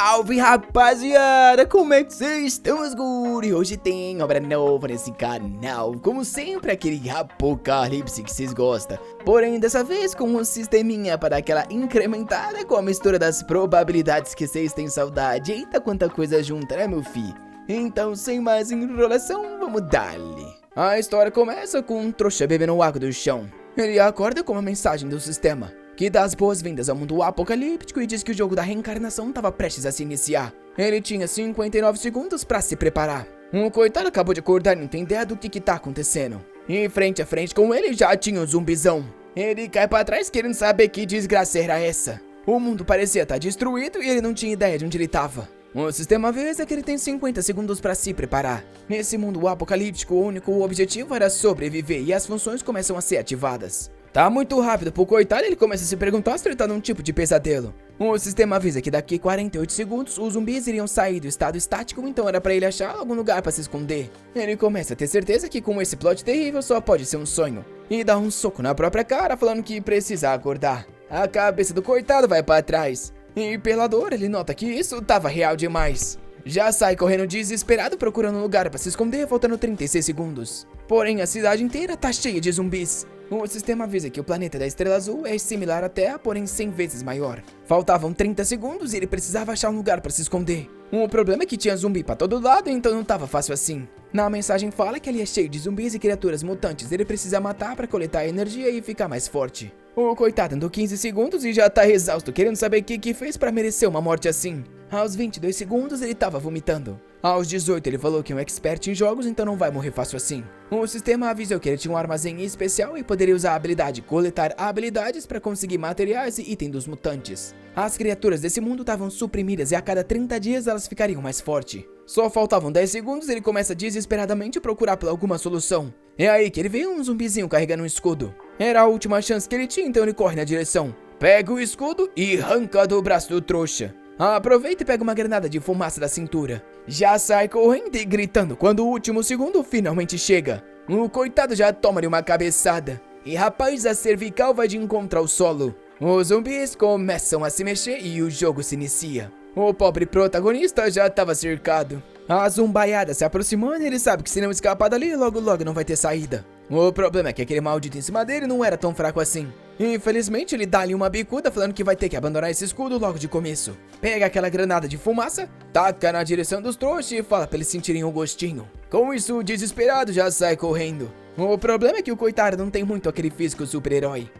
Salve rapaziada, como é que vocês estão, guri? Hoje tem obra nova nesse canal, como sempre aquele apocalipse que vocês gostam. Porém dessa vez com um sisteminha para dar aquela incrementada com a mistura das probabilidades que vocês têm saudade. Eita, quanta coisa junta, né meu fi? Então sem mais enrolação, vamos dar-lhe. A história começa com um trouxa bebendo água do chão. Ele acorda com uma mensagem do sistema que dá as boas-vindas ao mundo apocalíptico e diz que o jogo da reencarnação estava prestes a se iniciar. Ele tinha 59 segundos para se preparar. Um coitado acabou de acordar e não tem ideia do que tá acontecendo. E frente a frente com ele já tinha um zumbizão. Ele cai para trás querendo saber que desgraça era essa. O mundo parecia estar destruído e ele não tinha ideia de onde ele tava. O sistema avisa que ele tem 50 segundos para se preparar. Nesse mundo apocalíptico, o único objetivo era sobreviver e as funções começam a ser ativadas. Tá muito rápido pro coitado, ele começa a se perguntar se ele tá num tipo de pesadelo. O sistema avisa que daqui 48 segundos os zumbis iriam sair do estado estático, então era pra ele achar algum lugar pra se esconder. Ele começa a ter certeza que com esse plot terrível só pode ser um sonho. E dá um soco na própria cara falando que precisa acordar. A cabeça do coitado vai pra trás. E pela dor ele nota que isso tava real demais. Já sai correndo desesperado procurando um lugar pra se esconder, faltando 36 segundos. Porém a cidade inteira tá cheia de zumbis. O sistema avisa que o planeta da Estrela Azul é similar à Terra, porém 100 vezes maior. Faltavam 30 segundos e ele precisava achar um lugar pra se esconder. O problema é que tinha zumbi pra todo lado, então não tava fácil assim. Na mensagem fala que ele é cheio de zumbis e criaturas mutantes, ele precisa matar pra coletar energia e ficar mais forte. O coitado andou 15 segundos e já tá exausto, querendo saber o que fez pra merecer uma morte assim. Aos 22 segundos ele tava vomitando. Aos 18 ele falou que é um expert em jogos, então não vai morrer fácil assim. O sistema avisou que ele tinha um armazém especial e poderia usar a habilidade coletar habilidades para conseguir materiais e itens dos mutantes. As criaturas desse mundo estavam suprimidas e a cada 30 dias elas ficariam mais fortes. Só faltavam 10 segundos e ele começa desesperadamente a procurar por alguma solução. É aí que ele vê um zumbizinho carregando um escudo. Era a última chance que ele tinha, então ele corre na direção. Pega o escudo e arranca do braço do trouxa. Aproveita e pega uma granada de fumaça da cintura. Já sai correndo e gritando quando o último segundo finalmente chega. O coitado já toma-lhe uma cabeçada. E rapaz, a cervical vai de encontro ao solo. Os zumbis começam a se mexer e o jogo se inicia. O pobre protagonista já estava cercado. A zumbaiada se aproximando e ele sabe que se não escapar dali, logo não vai ter saída. O problema é que aquele maldito em cima dele não era tão fraco assim. Infelizmente ele dá-lhe uma bicuda falando que vai ter que abandonar esse escudo logo de começo. Pega aquela granada de fumaça, taca na direção dos trouxas e fala pra eles sentirem o gostinho. Com isso, o desesperado já sai correndo. O problema é que o coitado não tem muito aquele físico super-herói.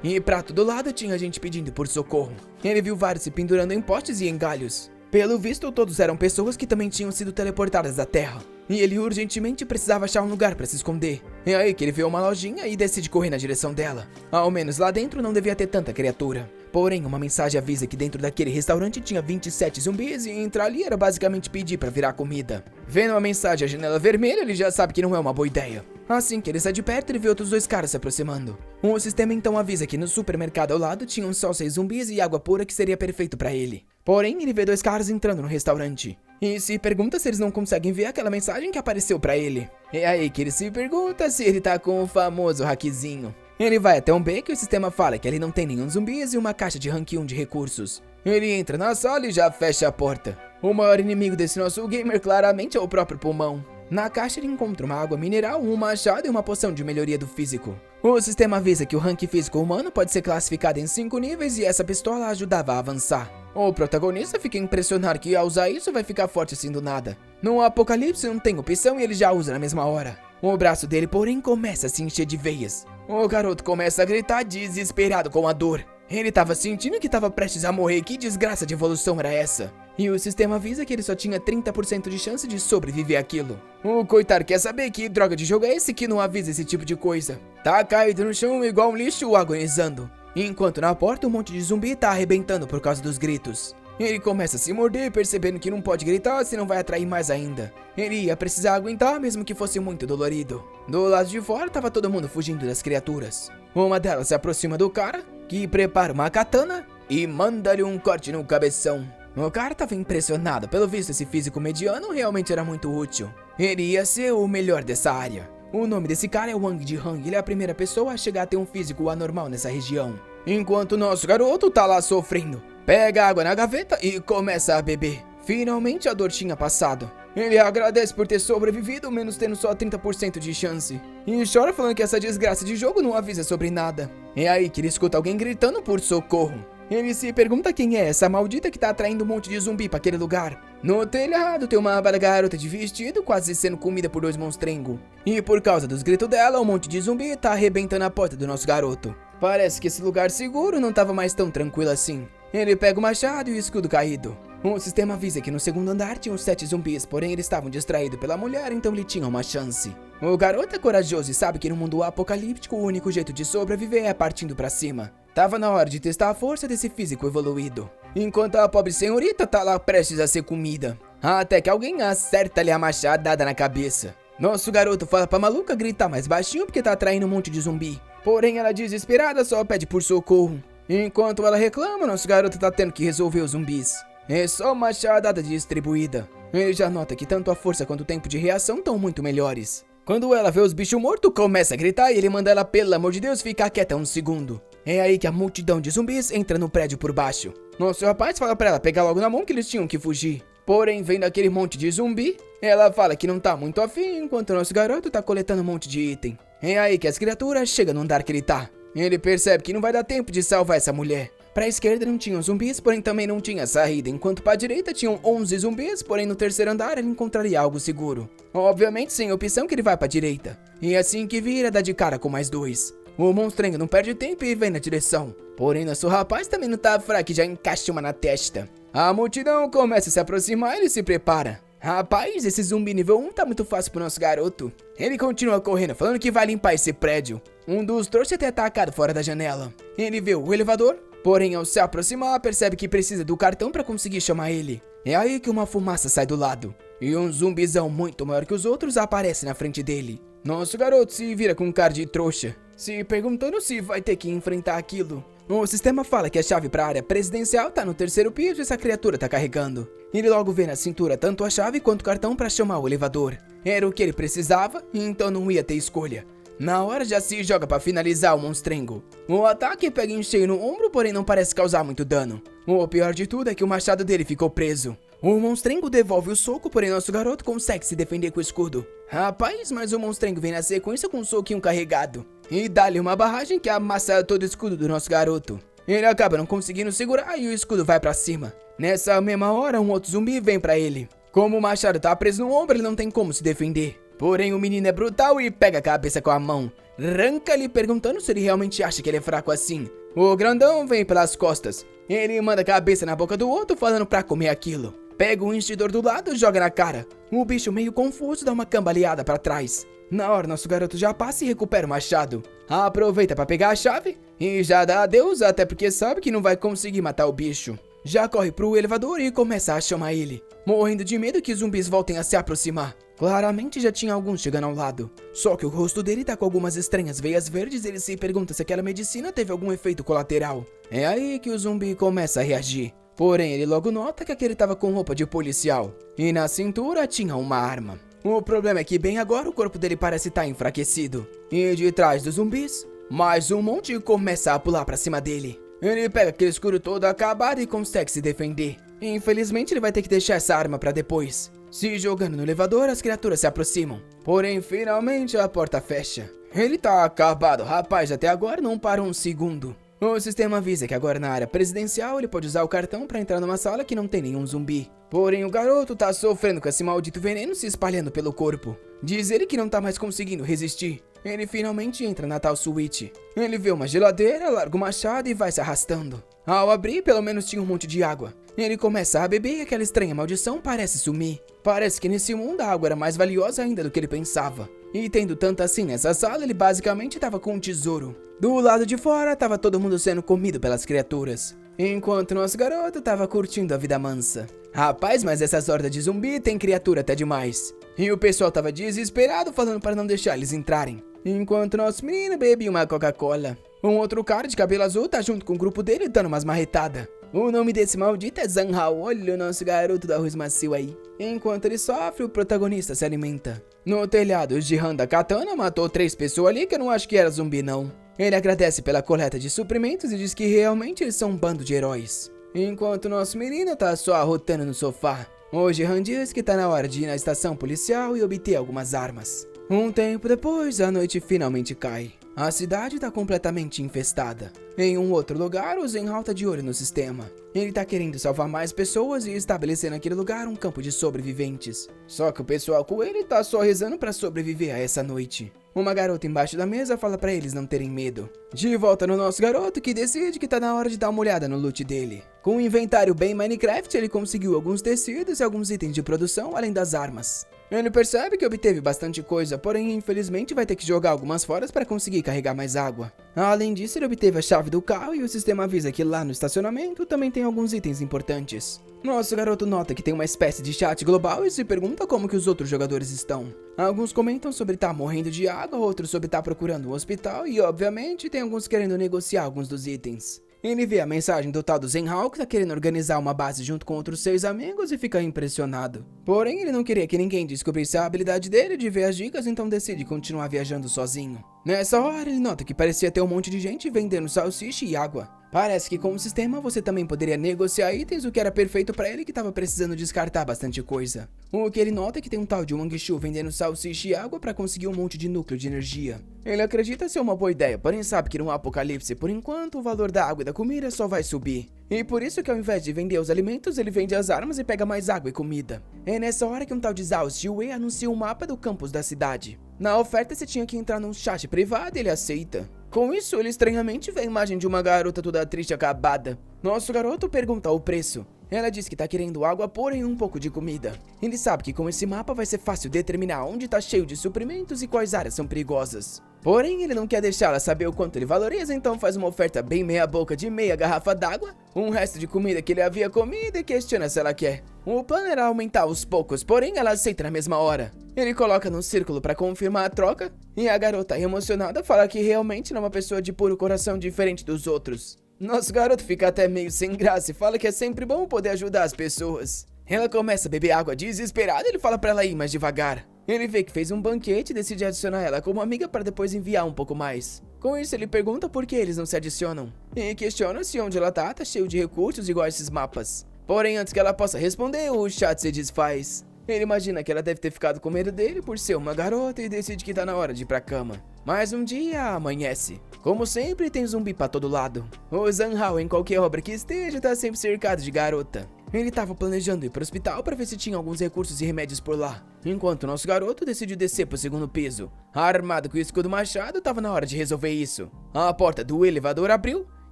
E pra todo lado tinha gente pedindo por socorro. Ele viu vários se pendurando em postes e em galhos. Pelo visto, todos eram pessoas que também tinham sido teleportadas da Terra. E ele urgentemente precisava achar um lugar pra se esconder. É aí que ele vê uma lojinha e decide correr na direção dela. Ao menos lá dentro não devia ter tanta criatura. Porém, uma mensagem avisa que dentro daquele restaurante tinha 27 zumbis e entrar ali era basicamente pedir pra virar comida. Vendo a mensagem à janela vermelha, ele já sabe que não é uma boa ideia. Assim que ele sai de perto, ele vê outros dois caras se aproximando. O sistema então avisa que no supermercado ao lado tinham só 6 zumbis e água pura que seria perfeito pra ele. Porém, ele vê dois caras entrando no restaurante. E se pergunta se eles não conseguem ver aquela mensagem que apareceu pra ele. É aí que ele se pergunta se ele tá com o famoso hackzinho. Ele vai até um beco e o sistema fala que ele não tem nenhum zumbis e uma caixa de rank 1 de recursos. Ele entra na sala e já fecha a porta. O maior inimigo desse nosso gamer claramente é o próprio pulmão. Na caixa ele encontra uma água mineral, um machado e uma poção de melhoria do físico. O sistema avisa que o rank físico humano pode ser classificado em 5 níveis e essa pistola ajudava a avançar. O protagonista fica impressionado que ao usar isso vai ficar forte assim do nada. No apocalipse não tem opção e ele já usa na mesma hora. O braço dele porém começa a se encher de veias. O garoto começa a gritar desesperado com a dor. Ele tava sentindo que tava prestes a morrer, que desgraça de evolução era essa? E o sistema avisa que ele só tinha 30% de chance de sobreviver àquilo. O coitado quer saber que droga de jogo é esse que não avisa esse tipo de coisa. Tá caído no chão igual um lixo agonizando. Enquanto na porta um monte de zumbi tá arrebentando por causa dos gritos. Ele começa a se morder, percebendo que não pode gritar, senão vai atrair mais ainda. Ele ia precisar aguentar, mesmo que fosse muito dolorido. Do lado de fora, tava todo mundo fugindo das criaturas. Uma delas se aproxima do cara, que prepara uma katana e manda-lhe um corte no cabeção. O cara tava impressionado, pelo visto esse físico mediano realmente era muito útil. Ele ia ser o melhor dessa área. O nome desse cara é Wang Jihang, ele é a primeira pessoa a chegar a ter um físico anormal nessa região. Enquanto o nosso garoto tá lá sofrendo. pega água na gaveta e começa a beber. Finalmente a dor tinha passado. Ele agradece por ter sobrevivido, menos tendo só 30% de chance. E chora falando que essa desgraça de jogo não avisa sobre nada. É aí que ele escuta alguém gritando por socorro. Ele se pergunta quem é essa maldita que tá atraindo um monte de zumbi pra aquele lugar. No telhado tem uma bela garota de vestido quase sendo comida por 2 monstrengos. E por causa dos gritos dela, um monte de zumbi tá arrebentando a porta do nosso garoto. Parece que esse lugar seguro não tava mais tão tranquilo assim. Ele pega o machado e o escudo caído. O sistema avisa que no segundo andar tinham 7 zumbis, porém eles estavam distraídos pela mulher, então ele tinha uma chance. O garoto é corajoso e sabe que no mundo apocalíptico o único jeito de sobreviver é partindo pra cima. Tava na hora de testar a força desse físico evoluído. Enquanto a pobre senhorita tá lá prestes a ser comida. Até que alguém acerta-lhe a machadada na cabeça. Nosso garoto fala pra maluca gritar mais baixinho porque tá atraindo um monte de zumbi. Porém ela desesperada só pede por socorro. Enquanto ela reclama, nosso garoto tá tendo que resolver os zumbis. É só machadada distribuída. Ele já nota que tanto a força quanto o tempo de reação estão muito melhores. Quando ela vê os bichos mortos, começa a gritar e ele manda ela, pelo amor de Deus, ficar quieta um segundo. É aí que a multidão de zumbis entra no prédio por baixo. Nosso rapaz fala pra ela pegar logo na mão que eles tinham que fugir. Porém, vendo aquele monte de zumbi, ela fala que não tá muito afim, enquanto nosso garoto tá coletando um monte de item. É aí que as criaturas chegam no andar que ele tá. Ele percebe que não vai dar tempo de salvar essa mulher. Pra esquerda não tinham zumbis, porém também não tinha saída, enquanto pra direita tinham 11 zumbis, porém no terceiro andar ele encontraria algo seguro. Obviamente sem opção que ele vai pra direita. E assim que vira, dá de cara com mais 2. O monstrengo não perde tempo e vem na direção. Porém nosso rapaz também não tá fraco e já encaixa uma na testa. A multidão começa a se aproximar e ele se prepara. Rapaz, esse zumbi nível 1 tá muito fácil pro nosso garoto. Ele continua correndo, falando que vai limpar esse prédio. Um dos trouxas ter atacado fora da janela. Ele vê o elevador, porém ao se aproximar percebe que precisa do cartão pra conseguir chamar ele. É aí que uma fumaça sai do lado. E um zumbizão muito maior que os outros aparece na frente dele. Nosso garoto se vira com cara de trouxa, se perguntando se vai ter que enfrentar aquilo. O sistema fala que a chave para a área presidencial tá no terceiro piso e essa criatura tá carregando. Ele logo vê na cintura tanto a chave quanto o cartão para chamar o elevador. Era o que ele precisava, então não ia ter escolha. Na hora já se joga para finalizar o monstrengo. O ataque pega em cheio no ombro, porém não parece causar muito dano. O pior de tudo é que o machado dele ficou preso. O monstrengo devolve o soco, porém nosso garoto consegue se defender com o escudo. Rapaz, mas o monstrengo vem na sequência com um soquinho carregado. E dá-lhe uma barragem que amassa todo o escudo do nosso garoto. Ele acaba não conseguindo segurar e o escudo vai pra cima. Nessa mesma hora, um outro zumbi vem pra ele. Como o machado tá preso no ombro, ele não tem como se defender. Porém, o menino é brutal e pega a cabeça com a mão. Arranca-lhe perguntando se ele realmente acha que ele é fraco assim. O grandão vem pelas costas. Ele manda a cabeça na boca do outro falando pra comer aquilo. Pega o instigador do lado e joga na cara. O bicho meio confuso dá uma cambaleada pra trás. Na hora, nosso garoto já passa e recupera o machado. Aproveita pra pegar a chave e já dá adeus, até porque sabe que não vai conseguir matar o bicho. Já corre pro elevador e começa a chamar ele, morrendo de medo que os zumbis voltem a se aproximar. Claramente já tinha alguns chegando ao lado, só que o rosto dele tá com algumas estranhas veias verdes e ele se pergunta se aquela medicina teve algum efeito colateral. É aí que o zumbi começa a reagir. Porém, ele logo nota que aquele tava com roupa de policial e na cintura tinha uma arma. O problema é que bem agora o corpo dele parece estar enfraquecido. E de trás dos zumbis, mais um monte começa a pular pra cima dele. Ele pega aquele escuro todo acabado e consegue se defender. Infelizmente ele vai ter que deixar essa arma pra depois. Se jogando no elevador, as criaturas se aproximam. Porém, finalmente a porta fecha. Ele tá acabado, rapaz, até agora não parou um segundo. O sistema avisa que agora na área presidencial ele pode usar o cartão pra entrar numa sala que não tem nenhum zumbi. Porém o garoto tá sofrendo com esse maldito veneno se espalhando pelo corpo. Diz ele que não tá mais conseguindo resistir. Ele finalmente entra na tal suíte. Ele vê uma geladeira, larga o machado e vai se arrastando. Ao abrir, pelo menos tinha um monte de água. Ele começa a beber e aquela estranha maldição parece sumir. Parece que nesse mundo a água era mais valiosa ainda do que ele pensava. E tendo tanto assim nessa sala, ele basicamente estava com um tesouro. Do lado de fora, estava todo mundo sendo comido pelas criaturas. Enquanto nosso garoto estava curtindo a vida mansa. Rapaz, mas essas hordas de zumbi tem criatura até demais. E o pessoal estava desesperado falando para não deixar eles entrarem. Enquanto nosso menino bebia uma Coca-Cola. Um outro cara de cabelo azul tá junto com o grupo dele dando umas marretadas. O nome desse maldito é Zanhao, olha o nosso garoto do arroz macio aí. Enquanto ele sofre, o protagonista se alimenta. No telhado, o Jihan da Katana matou 3 pessoas ali que eu não acho que era zumbi não. Ele agradece pela coleta de suprimentos e diz que realmente eles são um bando de heróis. enquanto nosso menino tá só arrotando no sofá. Hoje Han diz que tá na hora de ir na estação policial e obter algumas armas. Um tempo depois, a noite finalmente cai. A cidade tá completamente infestada. Em um outro lugar, o Zenhao tá de olho no sistema. Ele tá querendo salvar mais pessoas e estabelecer naquele lugar um campo de sobreviventes. Só que o pessoal com ele tá só rezando pra sobreviver a essa noite. Uma garota embaixo da mesa fala pra eles não terem medo. De volta no nosso garoto, que decide que tá na hora de dar uma olhada no loot dele. Com um inventário bem Minecraft, ele conseguiu alguns tecidos e alguns itens de produção, além das armas. Ele percebe que obteve bastante coisa, porém infelizmente vai ter que jogar algumas fora para conseguir carregar mais água. Além disso, ele obteve a chave do carro e o sistema avisa que lá no estacionamento também tem alguns itens importantes. Nosso garoto nota que tem uma espécie de chat global e se pergunta como que os outros jogadores estão. Alguns comentam sobre estar morrendo de água, outros sobre estar procurando um hospital e, obviamente, tem alguns querendo negociar alguns dos itens. Ele vê a mensagem do tal do Zenhao que tá querendo organizar uma base junto com outros 6 amigos e fica impressionado. Porém, ele não queria que ninguém descobrisse a habilidade dele de ver as dicas, então decide continuar viajando sozinho. Nessa hora, ele nota que parecia ter um monte de gente vendendo salsicha e água. Parece que com o sistema você também poderia negociar itens, o que era perfeito pra ele que tava precisando descartar bastante coisa. O que ele nota é que tem um tal de Wang Shu vendendo salsicha e água pra conseguir um monte de núcleo de energia. Ele acredita ser uma boa ideia, porém sabe que no apocalipse, por enquanto, o valor da água e da comida só vai subir. E por isso que ao invés de vender os alimentos, ele vende as armas e pega mais água e comida. É nessa hora que um tal de Zhao Xiwei anuncia um mapa do campus da cidade. Na oferta você tinha que entrar num chat privado e ele aceita. Com isso, ele estranhamente vê a imagem de uma garota toda triste e acabada. Nosso garoto pergunta o preço. Ela diz que tá querendo água, porém um pouco de comida. Ele sabe que com esse mapa vai ser fácil determinar onde tá cheio de suprimentos e quais áreas são perigosas. Porém, ele não quer deixar ela saber o quanto ele valoriza, então faz uma oferta bem meia boca de meia garrafa d'água, um resto de comida que ele havia comido e questiona se ela quer. O plano era aumentar aos poucos, porém ela aceita na mesma hora. Ele coloca num círculo para confirmar a troca, e a garota emocionada fala que realmente não é uma pessoa de puro coração diferente dos outros. Nosso garoto fica até meio sem graça e fala que é sempre bom poder ajudar as pessoas. Ela começa a beber água desesperada e ele fala pra ela ir mais devagar. Ele vê que fez um banquete e decide adicionar ela como amiga para depois enviar um pouco mais. Com isso ele pergunta por que eles não se adicionam. E questiona se onde ela tá cheio de recursos igual a esses mapas. Porém antes que ela possa responder, o chat se desfaz. Ele imagina que ela deve ter ficado com medo dele por ser uma garota e decide que tá na hora de ir pra cama. Mas um dia amanhece. Como sempre, tem zumbi pra todo lado. O Zenhao, em qualquer obra que esteja, tá sempre cercado de garota. Ele tava planejando ir pro hospital pra ver se tinha alguns recursos e remédios por lá. Enquanto nosso garoto decidiu descer pro segundo piso. Armado com o escudo machado, tava na hora de resolver isso. A porta do elevador abriu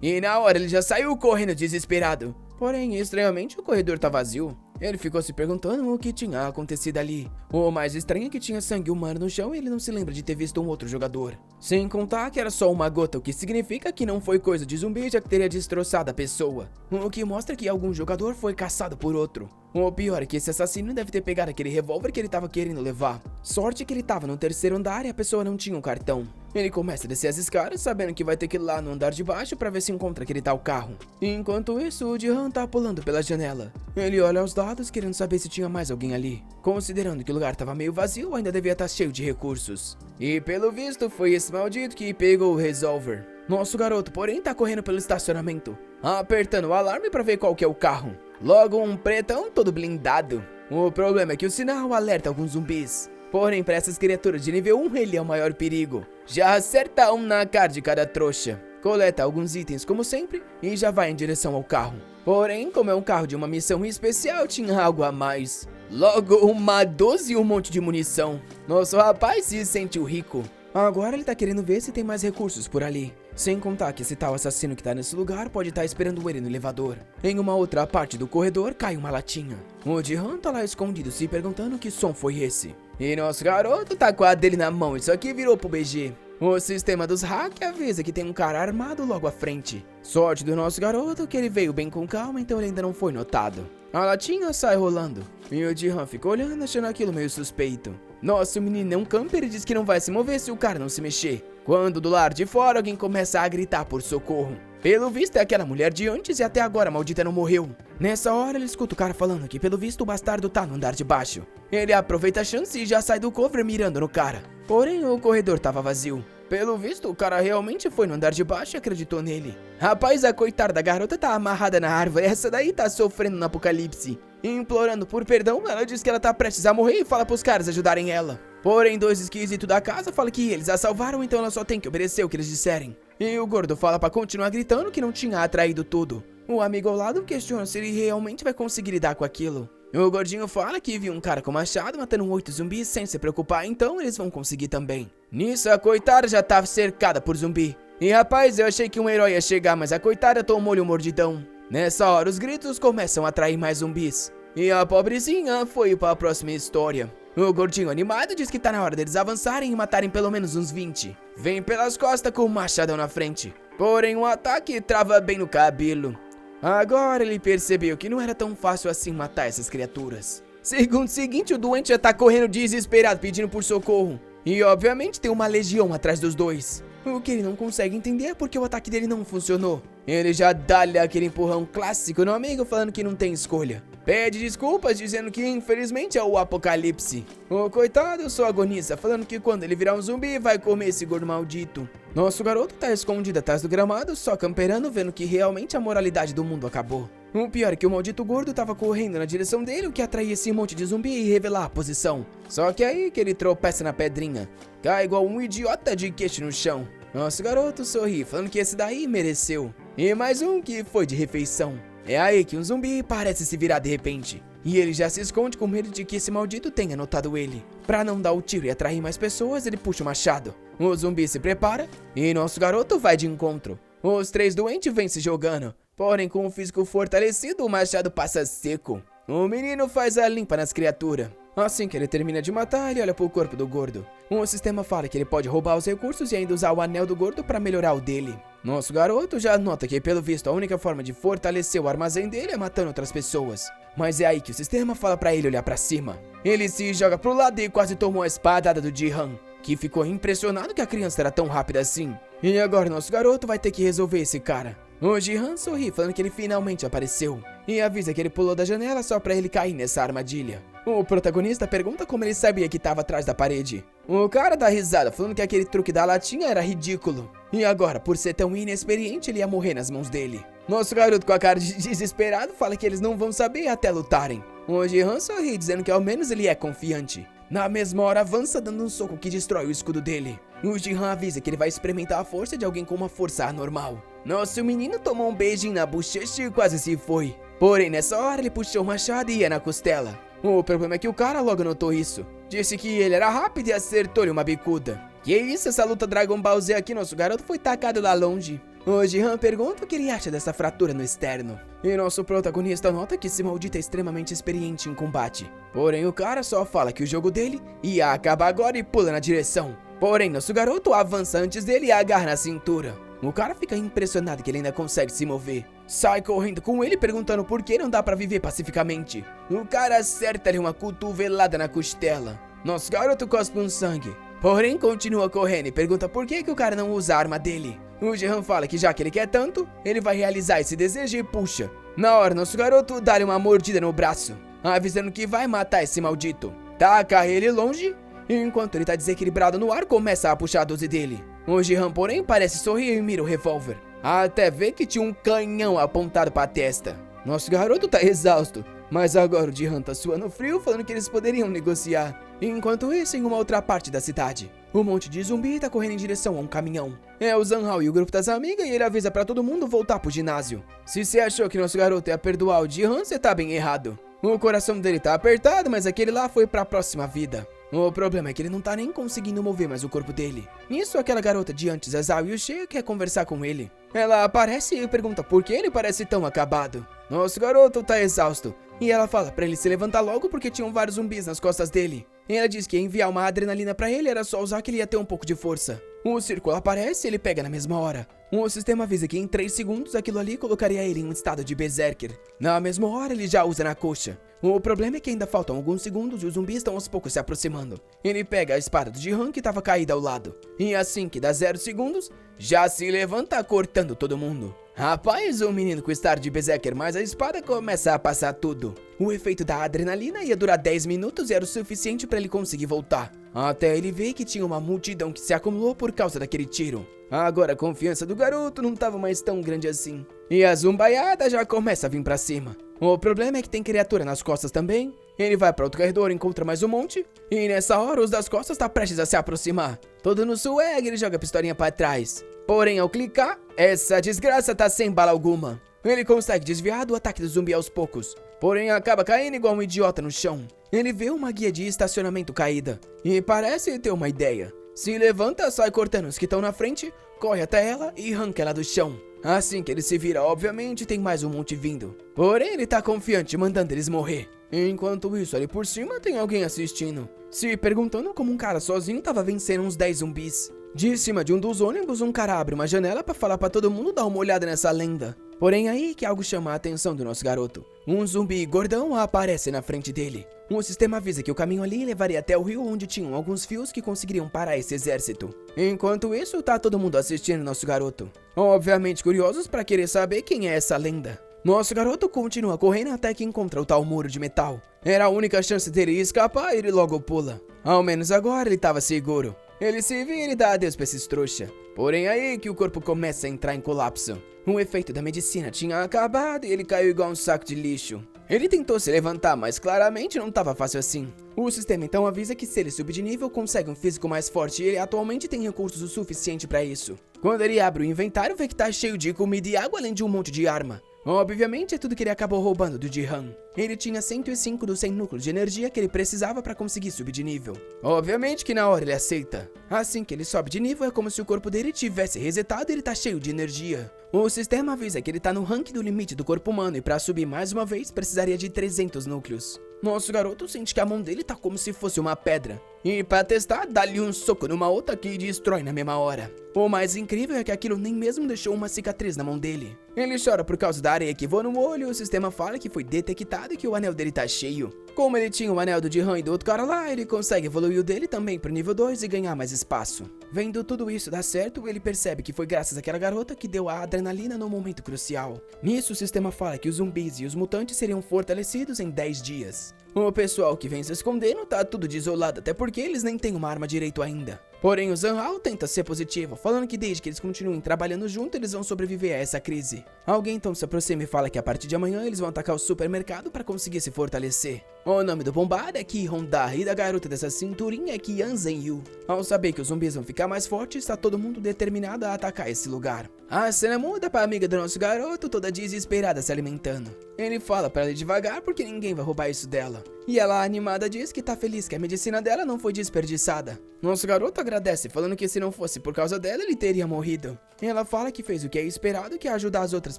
e na hora ele já saiu correndo desesperado. Porém, estranhamente, o corredor tá vazio. Ele ficou se perguntando o que tinha acontecido ali. O mais estranho é que tinha sangue humano no chão e ele não se lembra de ter visto um outro jogador. Sem contar que era só uma gota, o que significa que não foi coisa de zumbi, já que teria destroçado a pessoa. O que mostra que algum jogador foi caçado por outro. O pior é que esse assassino deve ter pegado aquele revólver que ele tava querendo levar. Sorte que ele tava no terceiro andar e a pessoa não tinha um cartão. Ele começa a descer as escadas, sabendo que vai ter que ir lá no andar de baixo pra ver se encontra aquele tal carro. Enquanto isso, o Jihan tá pulando pela janela. Ele olha aos lados, querendo saber se tinha mais alguém ali. Considerando que o lugar tava meio vazio, ainda devia estar cheio de recursos. E pelo visto, foi esse maldito que pegou o revólver. Nosso garoto, porém, tá correndo pelo estacionamento, apertando o alarme pra ver qual que é o carro. Logo um pretão todo blindado. O problema é que o sinal alerta alguns zumbis. Porém, para essas criaturas de nível 1, ele é o maior perigo. Já acerta um na cara de cada trouxa. Coleta alguns itens como sempre e já vai em direção ao carro. Porém, como é um carro de uma missão especial, tinha algo a mais. Logo uma 12 e um monte de munição. Nosso rapaz se sentiu rico. Agora ele tá querendo ver se tem mais recursos por ali. Sem contar que esse tal assassino que tá nesse lugar pode estar esperando ele no elevador. Em uma outra parte do corredor cai uma latinha. O Jihan tá lá escondido se perguntando que som foi esse. E nosso garoto tá com a dele na mão, isso aqui virou pro BG. O sistema dos hack avisa que tem um cara armado logo à frente. Sorte do nosso garoto que ele veio bem com calma, então ele ainda não foi notado. A latinha sai rolando e o Jihan fica olhando, achando aquilo meio suspeito. Nosso menino é um camper e diz que não vai se mover se o cara não se mexer. Quando do lado de fora alguém começa a gritar por socorro. Pelo visto é aquela mulher de antes e até agora a maldita não morreu. Nessa hora ele escuta o cara falando que pelo visto o bastardo tá no andar de baixo. Ele aproveita a chance e já sai do cover mirando no cara. Porém o corredor tava vazio. Pelo visto, o cara realmente foi no andar de baixo e acreditou nele. Rapaz, a coitada da garota tá amarrada na árvore, essa daí tá sofrendo no apocalipse. Implorando por perdão, ela diz que ela tá prestes a morrer e fala pros caras ajudarem ela. Porém, dois esquisitos da casa falam que eles a salvaram, então ela só tem que obedecer o que eles disserem. E o gordo fala pra continuar gritando que não tinha atraído tudo. O amigo ao lado questiona se ele realmente vai conseguir lidar com aquilo. O gordinho fala que viu um cara com machado matando 8 zumbis sem se preocupar, então eles vão conseguir também. Nisso, a coitada já tava cercada por zumbi. E rapaz, eu achei que um herói ia chegar, mas a coitada tomou-lhe um mordidão. Nessa hora, os gritos começam a atrair mais zumbis. E a pobrezinha foi para a próxima história. O gordinho animado diz que tá na hora deles avançarem e matarem pelo menos uns 20. Vem pelas costas com o machadão na frente. Porém, o ataque trava bem no cabelo. Agora ele percebeu que não era tão fácil assim matar essas criaturas. Segundo seguinte, o doente já tá correndo desesperado pedindo por socorro. E obviamente tem uma legião atrás dos dois. O que ele não consegue entender é porque o ataque dele não funcionou. Ele já dá-lhe aquele empurrão clássico no amigo falando que não tem escolha. Pede desculpas dizendo que infelizmente é o apocalipse. O coitado só agoniza falando que quando ele virar um zumbi vai comer esse gordo maldito. Nosso garoto tá escondido atrás do gramado só camperando vendo que realmente a moralidade do mundo acabou. O pior é que o maldito gordo tava correndo na direção dele, o que atraía esse monte de zumbi e revelar a posição. Só que aí que ele tropeça na pedrinha. Cai igual um idiota de queixo no chão. Nosso garoto sorri, falando que esse daí mereceu. E mais um que foi de refeição. É aí que um zumbi parece se virar de repente. E ele já se esconde com medo de que esse maldito tenha notado ele. Pra não dar o tiro e atrair mais pessoas, ele puxa o machado. O zumbi se prepara e nosso garoto vai de encontro. Os três doentes vêm se jogando. Porém, com o físico fortalecido, o machado passa seco. O menino faz a limpa nas criaturas. Assim que ele termina de matar, ele olha pro corpo do gordo. O sistema fala que ele pode roubar os recursos e ainda usar o anel do gordo para melhorar o dele. Nosso garoto já nota que, pelo visto, a única forma de fortalecer o armazém dele é matando outras pessoas. Mas é aí que o sistema fala pra ele olhar pra cima. Ele se joga pro lado e quase tomou a espadada do Jihan, que ficou impressionado que a criança era tão rápida assim. E agora nosso garoto vai ter que resolver esse cara. O Jihan sorri falando que ele finalmente apareceu e avisa que ele pulou da janela só pra ele cair nessa armadilha. O protagonista pergunta como ele sabia que estava atrás da parede. O cara dá risada falando que aquele truque da latinha era ridículo. E agora, por ser tão inexperiente, ele ia morrer nas mãos dele. Nosso garoto com a cara de desesperado fala que eles não vão saber até lutarem. O Jihan sorri dizendo que ao menos ele é confiante. Na mesma hora avança dando um soco que destrói o escudo dele. O Jihan avisa que ele vai experimentar a força de alguém com uma força anormal. Nosso menino tomou um beijinho na bochecha e quase se foi. Porém, nessa hora ele puxou o machado e ia na costela. O problema é que o cara logo notou isso. Disse que ele era rápido e acertou-lhe uma bicuda. Que isso, essa luta Dragon Ball Z aqui, nosso garoto foi tacado lá longe. O Jihan pergunta o que ele acha dessa fratura no externo. E nosso protagonista nota que esse maldito é extremamente experiente em combate. Porém, o cara só fala que o jogo dele ia acabar agora e pula na direção. Porém, nosso garoto avança antes dele e agarra na cintura. O cara fica impressionado que ele ainda consegue se mover. Sai correndo com ele perguntando por que não dá pra viver pacificamente. O cara acerta-lhe uma cotovelada na costela. Nosso garoto cospe um sangue. Porém, continua correndo e pergunta por que o cara não usa a arma dele. O Jihan fala que já que ele quer tanto, ele vai realizar esse desejo e puxa. Na hora, nosso garoto dá-lhe uma mordida no braço, avisando que vai matar esse maldito. Taca ele longe, e enquanto ele tá desequilibrado no ar, começa a puxar a 12 dele. O Jihan, porém, parece sorrir e mira o revólver, até ver que tinha um canhão apontado pra testa. Nosso garoto tá exausto, mas agora o Jihan tá suando frio, falando que eles poderiam negociar. Enquanto isso, em uma outra parte da cidade, um monte de zumbi tá correndo em direção a um caminhão. É o Zanhao e o grupo das amigas e ele avisa pra todo mundo voltar pro ginásio. Se você achou que nosso garoto ia perdoar o Jihan, você tá bem errado. O coração dele tá apertado, mas aquele lá foi pra próxima vida. O problema é que ele não tá nem conseguindo mover mais o corpo dele. Nisso, aquela garota de antes, a Zhao Yuxie, quer conversar com ele. Ela aparece e pergunta por que ele parece tão acabado. Nosso garoto tá exausto, e ela fala pra ele se levantar logo porque tinham vários zumbis nas costas dele. E ela diz que enviar uma adrenalina pra ele era só usar que ele ia ter um pouco de força. O círculo aparece e ele pega na mesma hora. O sistema avisa que em 3 segundos aquilo ali colocaria ele em um estado de berserker. Na mesma hora ele já usa na coxa. O problema é que ainda faltam alguns segundos e os zumbis estão aos poucos se aproximando. Ele pega a espada do Jihan que estava caída ao lado. E assim que dá 0 segundos, já se levanta cortando todo mundo. Rapaz, o menino com estado de berserker, mas a espada começa a passar tudo. O efeito da adrenalina ia durar 10 minutos e era o suficiente para ele conseguir voltar. até ele ver que tinha uma multidão que se acumulou por causa daquele tiro. Agora a confiança do garoto não estava mais tão grande assim, e a zumbaiada já começa a vir pra cima. O problema é que tem criatura nas costas também. Ele vai para outro corredor, encontra mais um monte, e nessa hora os das costas tá prestes a se aproximar. Todo no swag, ele joga a pistolinha pra trás. Porém, ao clicar, essa desgraça tá sem bala alguma. Ele consegue desviar do ataque do zumbi aos poucos, porém acaba caindo igual um idiota no chão. Ele vê uma guia de estacionamento caída e parece ter uma ideia. Se levanta, sai cortando os que estão na frente, corre até ela e arranca ela do chão. Assim que ele se vira, obviamente tem mais um monte vindo. Porém, ele tá confiante, mandando eles morrer. Enquanto isso, ali por cima tem alguém assistindo, se perguntando como um cara sozinho tava vencendo uns 10 zumbis. De cima de um dos ônibus, um cara abre uma janela pra falar pra todo mundo dar uma olhada nessa lenda. Porém aí que algo chama a atenção do nosso garoto. Um zumbi gordão aparece na frente dele. O sistema avisa que o caminho ali levaria até o rio, onde tinham alguns fios que conseguiriam parar esse exército. Enquanto isso, tá todo mundo assistindo nosso garoto, obviamente curiosos pra querer saber quem é essa lenda. Nosso garoto continua correndo até que encontra o tal muro de metal. Era a única chance dele escapar e ele logo pula. Ao menos agora ele tava seguro. Ele se vira e dá adeus pra esses trouxa. Porém aí que o corpo começa a entrar em colapso. O efeito da medicina tinha acabado e ele caiu igual um saco de lixo. Ele tentou se levantar, mas claramente não tava fácil assim. O sistema então avisa que se ele subir de nível, consegue um físico mais forte e ele atualmente tem recursos o suficiente pra isso. Quando ele abre o inventário, vê que tá cheio de comida e água, além de um monte de arma. Obviamente é tudo que ele acabou roubando do Jihan. Ele tinha 105 dos 100 núcleos de energia que ele precisava para conseguir subir de nível. Obviamente que na hora ele aceita. Assim que ele sobe de nível é como se o corpo dele tivesse resetado e ele tá cheio de energia. O sistema avisa que ele tá no ranking do limite do corpo humano e para subir mais uma vez precisaria de 300 núcleos. Nosso garoto sente que a mão dele tá como se fosse uma pedra. E pra testar, dá-lhe um soco numa outra que destrói na mesma hora. O mais incrível é que aquilo nem mesmo deixou uma cicatriz na mão dele. Ele chora por causa da areia que voa no olho e o sistema fala que foi detectado e que o anel dele tá cheio. Como ele tinha o anel do Jihan e do outro cara lá, ele consegue evoluir o dele também pro nível 2 e ganhar mais espaço. Vendo tudo isso dar certo, ele percebe que foi graças àquela garota que deu a adrenalina no momento crucial. Nisso, o sistema fala que os zumbis e os mutantes seriam fortalecidos em 10 dias. O pessoal que vem se escondendo tá tudo desolado, até porque eles nem têm uma arma direito ainda. Porém, o Zanhao tenta ser positivo, falando que desde que eles continuem trabalhando junto, eles vão sobreviver a essa crise. Alguém então se aproxima e fala que a partir de amanhã eles vão atacar o supermercado para conseguir se fortalecer. O nome do bombado é Ki Honda e da garota dessa cinturinha é Ki Yu. Ao saber que os zumbis vão ficar mais fortes, está todo mundo determinado a atacar esse lugar. A cena muda para a amiga do nosso garoto, toda desesperada se alimentando. Ele fala para ela ir devagar porque ninguém vai roubar isso dela. E ela, animada, diz que tá feliz que a medicina dela não foi desperdiçada. Nosso garoto agradece, falando que se não fosse por causa dela, ele teria morrido. E ela fala que fez o que é esperado, que é ajudar as outras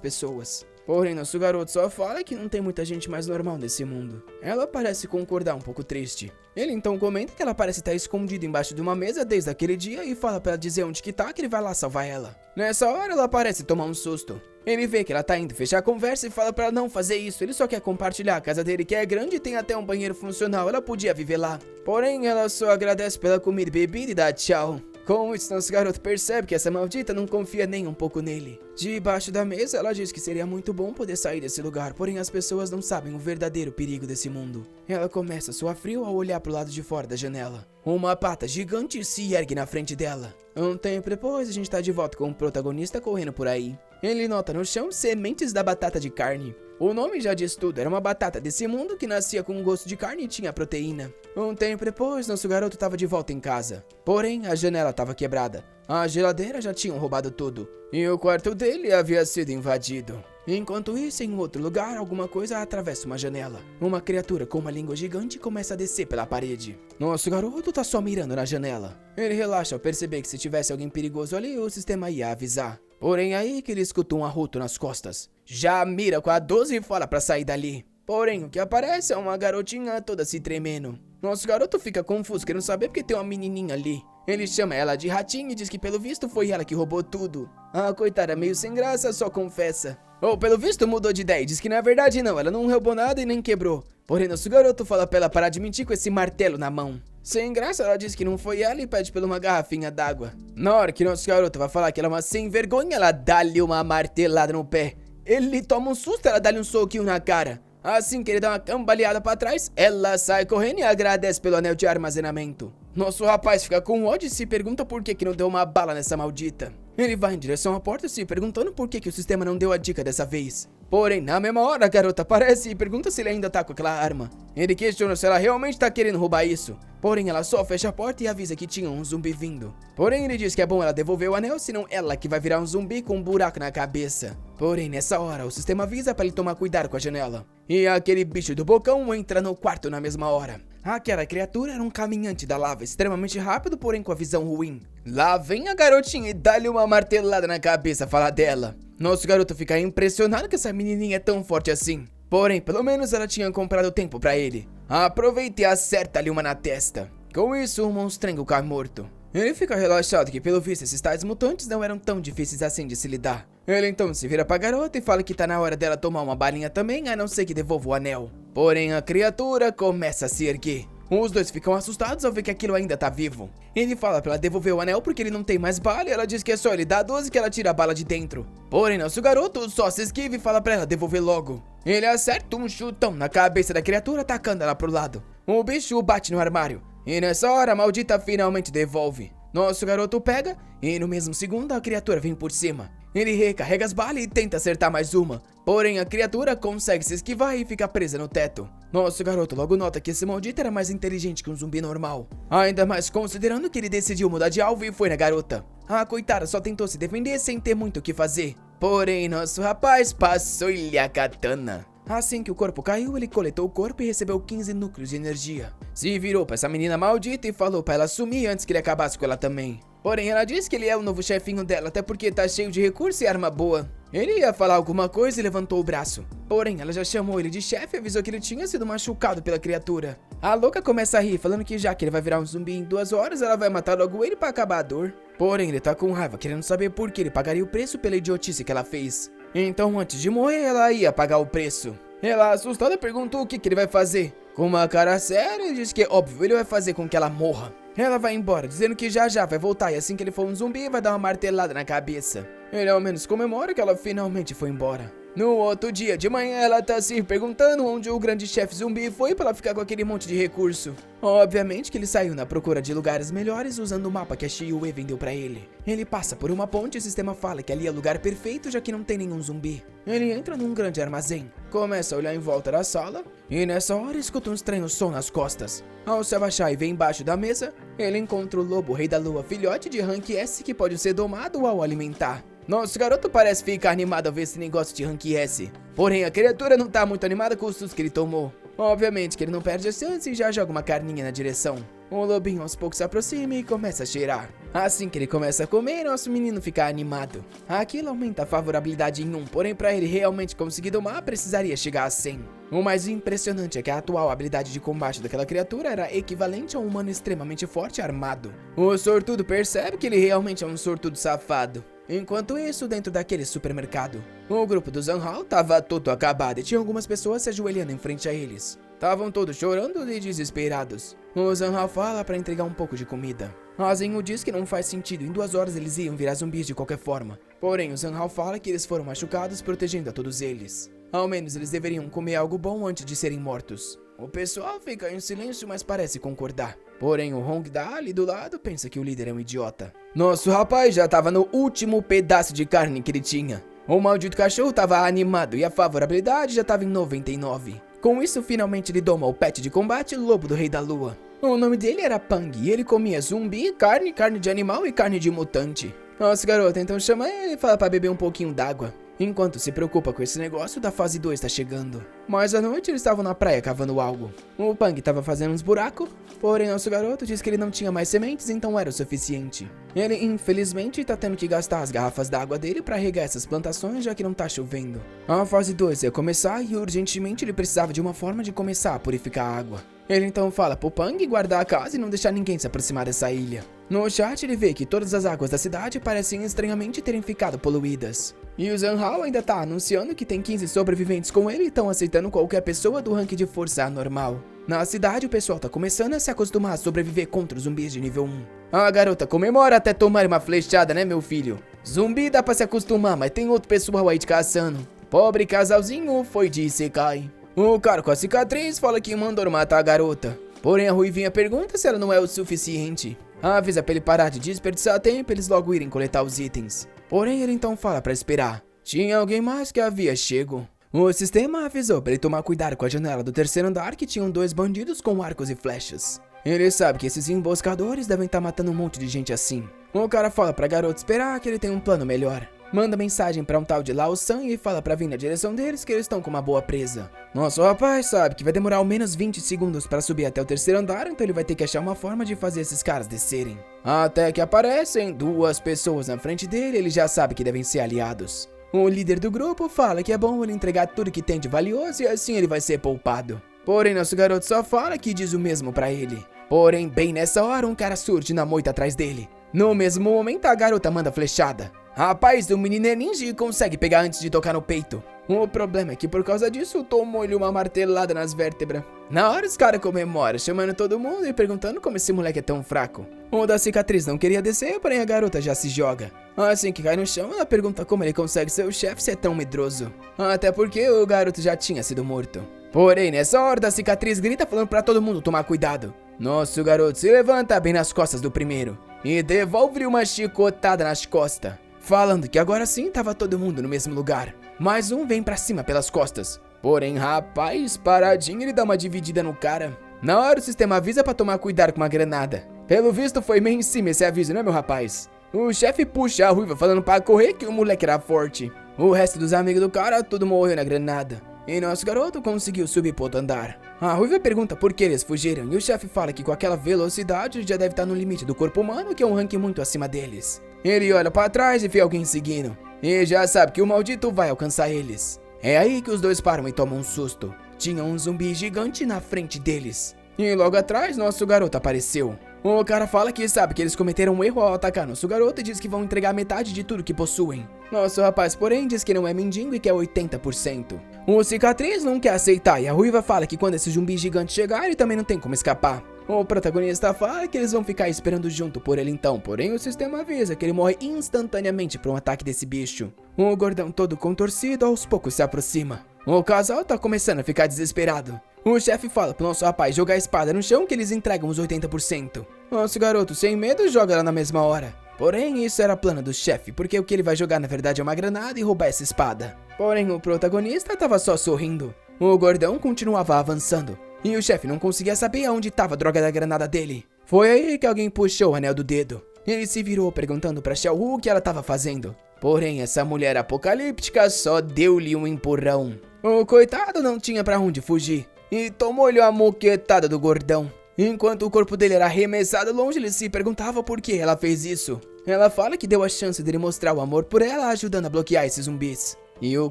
pessoas. Porém, nosso garoto só fala que não tem muita gente mais normal nesse mundo. Ela parece concordar um pouco triste. Ele então comenta que ela parece estar escondida embaixo de uma mesa desde aquele dia e fala pra ela dizer onde que tá, que ele vai lá salvar ela. Nessa hora, ela parece tomar um susto. Ele vê que ela tá indo fechar a conversa e fala pra ela não fazer isso, ele só quer compartilhar a casa dele que é grande e tem até um banheiro funcional, ela podia viver lá. Porém, ela só agradece pela comida e bebida e dá tchau. Com isso, nosso garoto percebe que essa maldita não confia nem um pouco nele. Debaixo da mesa, ela diz que seria muito bom poder sair desse lugar, porém as pessoas não sabem o verdadeiro perigo desse mundo. Ela começa a suar frio ao olhar pro lado de fora da janela. Uma pata gigante se ergue na frente dela. Um tempo depois, a gente tá de volta com o protagonista correndo por aí. Ele nota no chão sementes da batata de carne. O nome já diz tudo, era uma batata desse mundo que nascia com um gosto de carne e tinha proteína. Um tempo depois, nosso garoto estava de volta em casa. Porém, a janela estava quebrada. A geladeira já tinham roubado tudo. E o quarto dele havia sido invadido. Enquanto isso, em outro lugar, alguma coisa atravessa uma janela. Uma criatura com uma língua gigante começa a descer pela parede. Nosso garoto tá só mirando na janela. Ele relaxa ao perceber que se tivesse alguém perigoso ali, o sistema ia avisar. Porém, aí que ele escuta um arroto nas costas. Já mira com a 12 e fala pra sair dali. Porém, o que aparece é uma garotinha toda se tremendo. Nosso garoto fica confuso, querendo saber porque tem uma menininha ali. Ele chama ela de ratinho e diz que pelo visto foi ela que roubou tudo. A coitada, meio sem graça, só confessa. Ou pelo visto mudou de ideia e diz que na verdade não, ela não roubou nada e nem quebrou. Porém, nosso garoto fala pra ela parar de mentir com esse martelo na mão. Sem graça, ela diz que não foi ela e pede por uma garrafinha d'água. Na hora que nosso garoto vai falar que ela é uma sem vergonha, ela dá-lhe uma martelada no pé. Ele toma um susto, ela dá-lhe um soquinho na cara. Assim que ele dá uma cambaleada pra trás, ela sai correndo e agradece pelo anel de armazenamento. Nosso rapaz fica com ódio e se pergunta por que não deu uma bala nessa maldita. Ele vai em direção à porta se perguntando por que o sistema não deu a dica dessa vez. Porém, na mesma hora, a garota aparece e pergunta se ele ainda tá com aquela arma. Ele questiona se ela realmente tá querendo roubar isso. Porém, ela só fecha a porta e avisa que tinha um zumbi vindo. Porém, ele diz que é bom ela devolver o anel, senão ela que vai virar um zumbi com um buraco na cabeça. Porém, nessa hora, o sistema avisa pra ele tomar cuidado com a janela. E aquele bicho do bocão entra no quarto na mesma hora. Aquela criatura era um caminhante da lava, extremamente rápido, porém com a visão ruim. Lá vem a garotinha e dá-lhe uma martelada na cabeça, fala dela. Nosso garoto fica impressionado que essa menininha é tão forte assim. Porém, pelo menos ela tinha comprado tempo pra ele. Aproveita e acerta-lhe uma na testa. Com isso, o monstrengo cai morto. Ele fica relaxado que, pelo visto, esses tais mutantes não eram tão difíceis assim de se lidar. Ele então se vira pra garota e fala que tá na hora dela tomar uma balinha também, a não ser que devolva o anel. Porém, a criatura começa a se erguer. Os dois ficam assustados ao ver que aquilo ainda tá vivo. Ele fala pra ela devolver o anel porque ele não tem mais bala e ela diz que é só ele dar 12 que ela tira a bala de dentro. Porém, nosso garoto só se esquiva e fala pra ela devolver logo. Ele acerta um chutão na cabeça da criatura, atacando ela pro lado. O bicho bate no armário. E nessa hora, a maldita finalmente devolve. Nosso garoto pega e no mesmo segundo a criatura vem por cima. Ele recarrega as balas e tenta acertar mais uma. Porém, a criatura consegue se esquivar e fica presa no teto. Nosso garoto logo nota que esse maldito era mais inteligente que um zumbi normal. Ainda mais considerando que ele decidiu mudar de alvo e foi na garota. A coitada só tentou se defender sem ter muito o que fazer. Porém, nosso rapaz passou-lhe a katana. Assim que o corpo caiu, ele coletou o corpo e recebeu 15 núcleos de energia. Se virou pra essa menina maldita e falou pra ela sumir antes que ele acabasse com ela também. Porém, ela disse que ele é o novo chefinho dela, até porque tá cheio de recurso e arma boa. Ele ia falar alguma coisa e levantou o braço. Porém, ela já chamou ele de chefe e avisou que ele tinha sido machucado pela criatura. A louca começa a rir, falando que já que ele vai virar um zumbi em 2 horas, ela vai matar logo ele pra acabar a dor. Porém, ele tá com raiva, querendo saber por que ele pagaria o preço pela idiotice que ela fez. Então, antes de morrer, ela ia pagar o preço. Ela, assustada, perguntou o que ele vai fazer. Com uma cara séria, ele diz que é óbvio, ele vai fazer com que ela morra. Ela vai embora, dizendo que já vai voltar e assim que ele for um zumbi, vai dar uma martelada na cabeça. Ele ao menos comemora que ela finalmente foi embora. No outro dia de manhã, ela tá se perguntando onde o grande chefe zumbi foi pra ela ficar com aquele monte de recurso. Obviamente que ele saiu na procura de lugares melhores usando o mapa que a Shiyue vendeu pra ele. Ele passa por uma ponte e o sistema fala que ali é lugar perfeito já que não tem nenhum zumbi. Ele entra num grande armazém, começa a olhar em volta da sala e nessa hora escuta um estranho som nas costas. Ao se abaixar e ver embaixo da mesa, ele encontra o lobo rei da lua, filhote de rank S que pode ser domado ao alimentar. Nosso garoto parece ficar animado ao ver esse negócio de rank S. Porém, a criatura não tá muito animada com os sustos que ele tomou. Obviamente que ele não perde a chance e já joga uma carninha na direção. O lobinho aos poucos se aproxima e começa a cheirar. Assim que ele começa a comer, nosso menino fica animado. Aquilo aumenta a favorabilidade em 1, porém para ele realmente conseguir domar, precisaria chegar a 100. O mais impressionante é que a atual habilidade de combate daquela criatura era equivalente a um humano extremamente forte e armado. O sortudo percebe que ele realmente é um sortudo safado. Enquanto isso, dentro daquele supermercado, o grupo do Zanhao tava todo acabado e tinha algumas pessoas se ajoelhando em frente a eles. Estavam todos chorando e desesperados. O Zanhao fala para entregar um pouco de comida. A Zenyu diz que não faz sentido, em 2 horas eles iam virar zumbis de qualquer forma. Porém, o Zanhao fala que eles foram machucados protegendo a todos eles. Ao menos eles deveriam comer algo bom antes de serem mortos. O pessoal fica em silêncio, mas parece concordar. Porém, o Hongda ali do lado pensa que o líder é um idiota. Nosso rapaz já tava no último pedaço de carne que ele tinha. O maldito cachorro tava animado e a favorabilidade já tava em 99. Com isso, finalmente ele doma o pet de combate Lobo do Rei da Lua. O nome dele era Pang e ele comia zumbi, carne de animal e carne de mutante. Nosso garoto então chama ele e fala pra beber um pouquinho d'água. Enquanto se preocupa com esse negócio da fase 2 tá chegando. Mas à noite eles estavam na praia cavando algo. O Pang tava fazendo uns buracos, porém nosso garoto disse que ele não tinha mais sementes, então era o suficiente. Ele infelizmente tá tendo que gastar as garrafas d'água dele pra regar essas plantações já que não tá chovendo. A fase 2 ia começar e urgentemente ele precisava de uma forma de começar a purificar a água. Ele então fala pro Pang guardar a casa e não deixar ninguém se aproximar dessa ilha. No chat ele vê que todas as águas da cidade parecem estranhamente terem ficado poluídas. E o Zanhao ainda tá anunciando que tem 15 sobreviventes com ele e estão aceitando qualquer pessoa do rank de força anormal. Na cidade o pessoal tá começando a se acostumar a sobreviver contra os zumbis de nível 1. A garota comemora até tomar uma flechada, né meu filho? Zumbi dá pra se acostumar, mas tem outro pessoal aí de caçando. Pobre casalzinho foi de Isekai. O cara com a cicatriz fala que mandou matar a garota. Porém a Ruivinha pergunta se ela não é o suficiente. Avisa pra ele parar de desperdiçar tempo e eles logo irem coletar os itens. Porém ele então fala pra esperar. Tinha alguém mais que havia chego. O sistema avisou pra ele tomar cuidado com a janela do terceiro andar que tinham 2 bandidos com arcos e flechas. Ele sabe que esses emboscadores devem estar matando um monte de gente assim. O cara fala pra garota esperar que ele tem um plano melhor. Manda mensagem pra um tal de Lao San e fala pra vir na direção deles que eles estão com uma boa presa. Nosso rapaz sabe que vai demorar ao menos 20 segundos pra subir até o terceiro andar, então ele vai ter que achar uma forma de fazer esses caras descerem. Até que aparecem 2 pessoas na frente dele, ele já sabe que devem ser aliados. O líder do grupo fala que é bom ele entregar tudo que tem de valioso e assim ele vai ser poupado. Porém, nosso garoto só fala que diz o mesmo pra ele. Porém, bem nessa hora, um cara surge na moita atrás dele. No mesmo momento, a garota manda flechada. Rapaz, o menino é ninja e consegue pegar antes de tocar no peito. O problema é que por causa disso, tomou-lhe uma martelada nas vértebras. Na hora, os caras comemoram, chamando todo mundo e perguntando como esse moleque é tão fraco. O da cicatriz não queria descer, porém a garota já se joga. Assim que cai no chão, ela pergunta como ele consegue ser o chefe se é tão medroso. Até porque o garoto já tinha sido morto. Porém, nessa hora, a cicatriz grita falando pra todo mundo tomar cuidado. Nosso garoto se levanta bem nas costas do primeiro e devolve-lhe uma chicotada nas costas, falando que agora sim tava todo mundo no mesmo lugar. Mais um vem pra cima pelas costas. Porém, rapaz, paradinho ele dá uma dividida no cara. Na hora o sistema avisa pra tomar cuidado com uma granada. Pelo visto foi meio em cima esse aviso, né meu rapaz? O chefe puxa a Ruiva falando pra correr que o moleque era forte. O resto dos amigos do cara tudo morreu na granada. E nosso garoto conseguiu subir pro outro andar. A Ruiva pergunta por que eles fugiram e o chefe fala que com aquela velocidade já deve estar no limite do corpo humano, que é um ranking muito acima deles. Ele olha pra trás e vê alguém seguindo e já sabe que o maldito vai alcançar eles. É aí que os dois param e tomam um susto. Tinha um zumbi gigante na frente deles. E logo atrás nosso garoto apareceu. O cara fala que sabe que eles cometeram um erro ao atacar nosso garoto e diz que vão entregar metade de tudo que possuem. Nosso rapaz, porém, diz que não é mendigo e quer 80%. O cicatriz não quer aceitar e a Ruiva fala que quando esse zumbi gigante chegar, ele também não tem como escapar. O protagonista fala que eles vão ficar esperando junto por ele então, porém o sistema avisa que ele morre instantaneamente por um ataque desse bicho. O gordão todo contorcido aos poucos se aproxima. O casal tá começando a ficar desesperado. O chefe fala pro nosso rapaz jogar a espada no chão que eles entregam os 80%. Nosso garoto sem medo joga ela na mesma hora. Porém, isso era plano do chefe, porque o que ele vai jogar na verdade é uma granada e roubar essa espada. Porém, o protagonista tava só sorrindo. O gordão continuava avançando. E o chefe não conseguia saber aonde estava a droga da granada dele. Foi aí que alguém puxou o anel do dedo. Ele se virou perguntando pra Xiaohu o que ela estava fazendo. Porém, essa mulher apocalíptica só deu-lhe um empurrão. O coitado não tinha pra onde fugir e tomou-lhe uma moquetada do gordão. Enquanto o corpo dele era arremessado longe, ele se perguntava por que ela fez isso. Ela fala que deu a chance dele mostrar o amor por ela, ajudando a bloquear esses zumbis. E o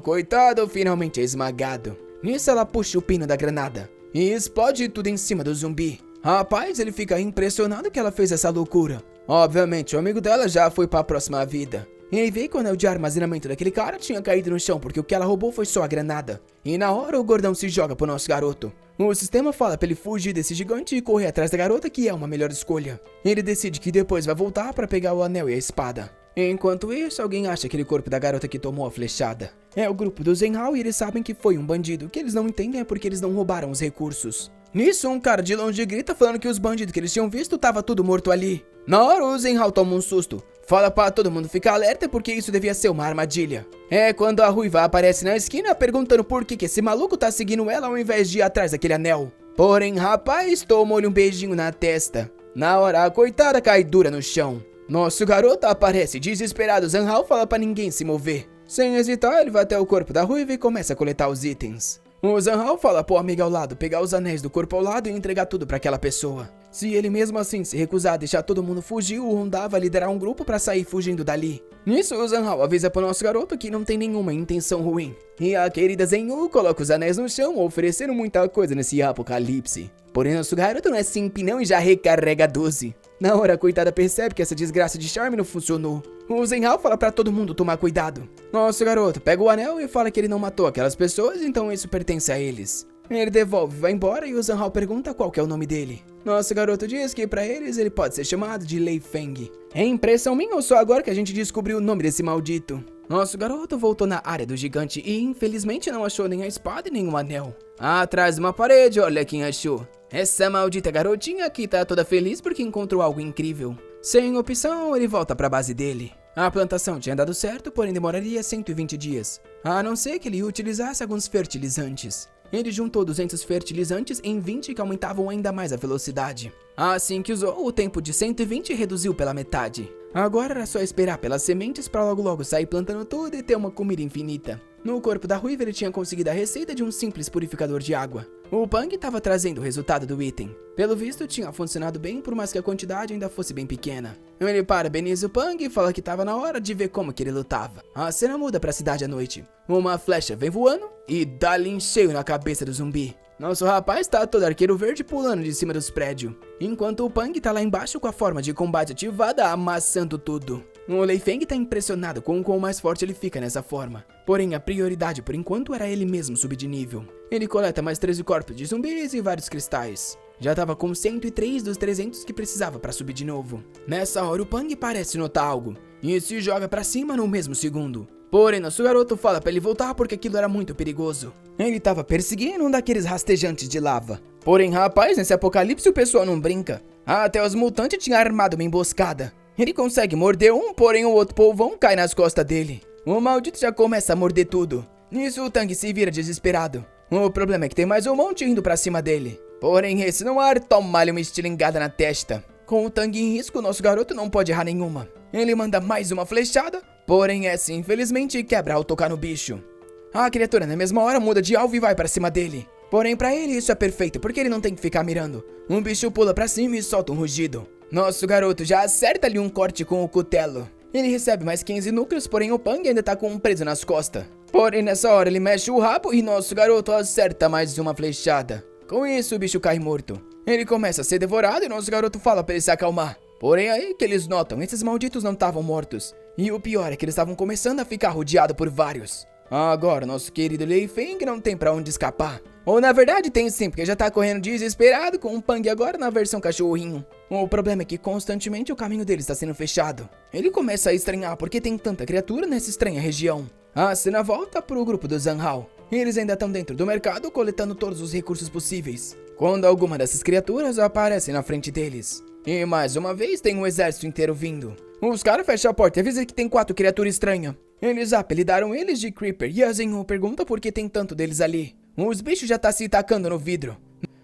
coitado finalmente é esmagado. Nisso ela puxa o pino da granada e explode tudo em cima do zumbi. Rapaz, ele fica impressionado que ela fez essa loucura. Obviamente, o amigo dela já foi pra próxima vida. Ele vê que o anel de armazenamento daquele cara tinha caído no chão porque o que ela roubou foi só a granada. E na hora o gordão se joga pro nosso garoto. O sistema fala pra ele fugir desse gigante e correr atrás da garota, que é uma melhor escolha. Ele decide que depois vai voltar pra pegar o anel e a espada. Enquanto isso, alguém acha aquele corpo da garota que tomou a flechada. É o grupo do Zenhao e eles sabem que foi um bandido. O que eles não entendem é porque eles não roubaram os recursos. Nisso, um cara de longe grita falando que os bandidos que eles tinham visto tava tudo morto ali. Na hora, o Zenhao toma um susto. Fala pra todo mundo ficar alerta porque isso devia ser uma armadilha. É quando a Ruiva aparece na esquina perguntando por que esse maluco tá seguindo ela ao invés de ir atrás daquele anel. Porém, rapaz, tomou-lhe um beijinho na testa. Na hora, a coitada cai dura no chão. Nosso garoto aparece desesperado. Zenhao fala pra ninguém se mover. Sem hesitar, ele vai até o corpo da Ruiva e começa a coletar os itens. O Zenhao fala pro amigo ao lado pegar os anéis do corpo ao lado e entregar tudo pra aquela pessoa. Se ele mesmo assim se recusar a deixar todo mundo fugir, o Honda vai liderar um grupo pra sair fugindo dali. Nisso, o Zenhao avisa pro nosso garoto que não tem nenhuma intenção ruim. E a querida Zenyu coloca os anéis no chão, oferecendo muita coisa nesse apocalipse. Porém, nosso garoto não é simp não e já recarrega 12. Na hora, a coitada percebe que essa desgraça de charme não funcionou. O Zenhao fala pra todo mundo tomar cuidado. Nosso garoto pega o anel e fala que ele não matou aquelas pessoas, então isso pertence a eles. Ele devolve e vai embora e o Zenhao pergunta qual que é o nome dele. Nosso garoto diz que pra eles ele pode ser chamado de Lei Feng. É impressão minha ou só agora que a gente descobriu o nome desse maldito? Nosso garoto voltou na área do gigante e infelizmente não achou nem a espada e nem o anel. Atrás de uma parede, olha quem achou. Essa maldita garotinha aqui tá toda feliz porque encontrou algo incrível. Sem opção, ele volta pra base dele. A plantação tinha dado certo, porém demoraria 120 dias, a não ser que ele utilizasse alguns fertilizantes. Ele juntou 200 fertilizantes em 20 que aumentavam ainda mais a velocidade. Assim que usou, o tempo de 120 reduziu pela metade. Agora era só esperar pelas sementes para logo sair plantando tudo e ter uma comida infinita. No corpo da ruiva ele tinha conseguido a receita de um simples purificador de água. O Pang estava trazendo o resultado do item. Pelo visto tinha funcionado bem, por mais que a quantidade ainda fosse bem pequena. Ele parabeniza o Pang e fala que estava na hora de ver como que ele lutava. A cena muda para a cidade à noite. Uma flecha vem voando e dá-lhe em cheio na cabeça do zumbi. Nosso rapaz tá todo arqueiro verde pulando de cima dos prédios, enquanto o Pang tá lá embaixo com a forma de combate ativada, amassando tudo. O Lei Feng tá impressionado com o quão mais forte ele fica nessa forma. Porém, a prioridade por enquanto era ele mesmo subir de nível. Ele coleta mais 13 corpos de zumbis e vários cristais. Já tava com 103 dos 300 que precisava para subir de novo. Nessa hora o Pang parece notar algo e se joga pra cima no mesmo segundo. Porém, nosso garoto fala pra ele voltar porque aquilo era muito perigoso. Ele tava perseguindo um daqueles rastejantes de lava. Porém, rapaz, nesse apocalipse o pessoal não brinca. Até os mutantes tinham armado uma emboscada. Ele consegue morder um, porém o outro polvão cai nas costas dele. O maldito já começa a morder tudo. Nisso o Tang se vira desesperado. O problema é que tem mais um monte indo pra cima dele. Porém, esse no ar toma-lhe uma estilingada na testa. Com o Tang em risco, nosso garoto não pode errar nenhuma. Ele manda mais uma flechada, porém essa infelizmente quebra ao tocar no bicho. A criatura na mesma hora muda de alvo e vai pra cima dele. Porém pra ele isso é perfeito, porque ele não tem que ficar mirando. Um bicho pula pra cima e solta um rugido. Nosso garoto já acerta-lhe um corte com o cutelo. Ele recebe mais 15 núcleos, porém o Pang ainda tá com um preso nas costas. Porém nessa hora ele mexe o rabo e nosso garoto acerta mais uma flechada. Com isso o bicho cai morto. Ele começa a ser devorado e nosso garoto fala pra ele se acalmar. Porém aí que eles notam, esses malditos não estavam mortos. E o pior é que eles estavam começando a ficar rodeados por vários. Agora nosso querido Lei Feng não tem pra onde escapar. Ou na verdade tem sim, porque já tá correndo desesperado com o Pang agora na versão cachorrinho. O problema é que constantemente o caminho dele está sendo fechado. Ele começa a estranhar porque tem tanta criatura nessa estranha região. A cena volta pro grupo do Zanhao. Eles ainda estão dentro do mercado coletando todos os recursos possíveis. Quando alguma dessas criaturas aparece na frente deles. E mais uma vez tem um exército inteiro vindo. Os caras fecham a porta e avisam que tem 4 criaturas estranhas. Eles apelidaram eles de Creeper e a Zenhu pergunta por que tem tanto deles ali. Os bichos já tá se tacando no vidro.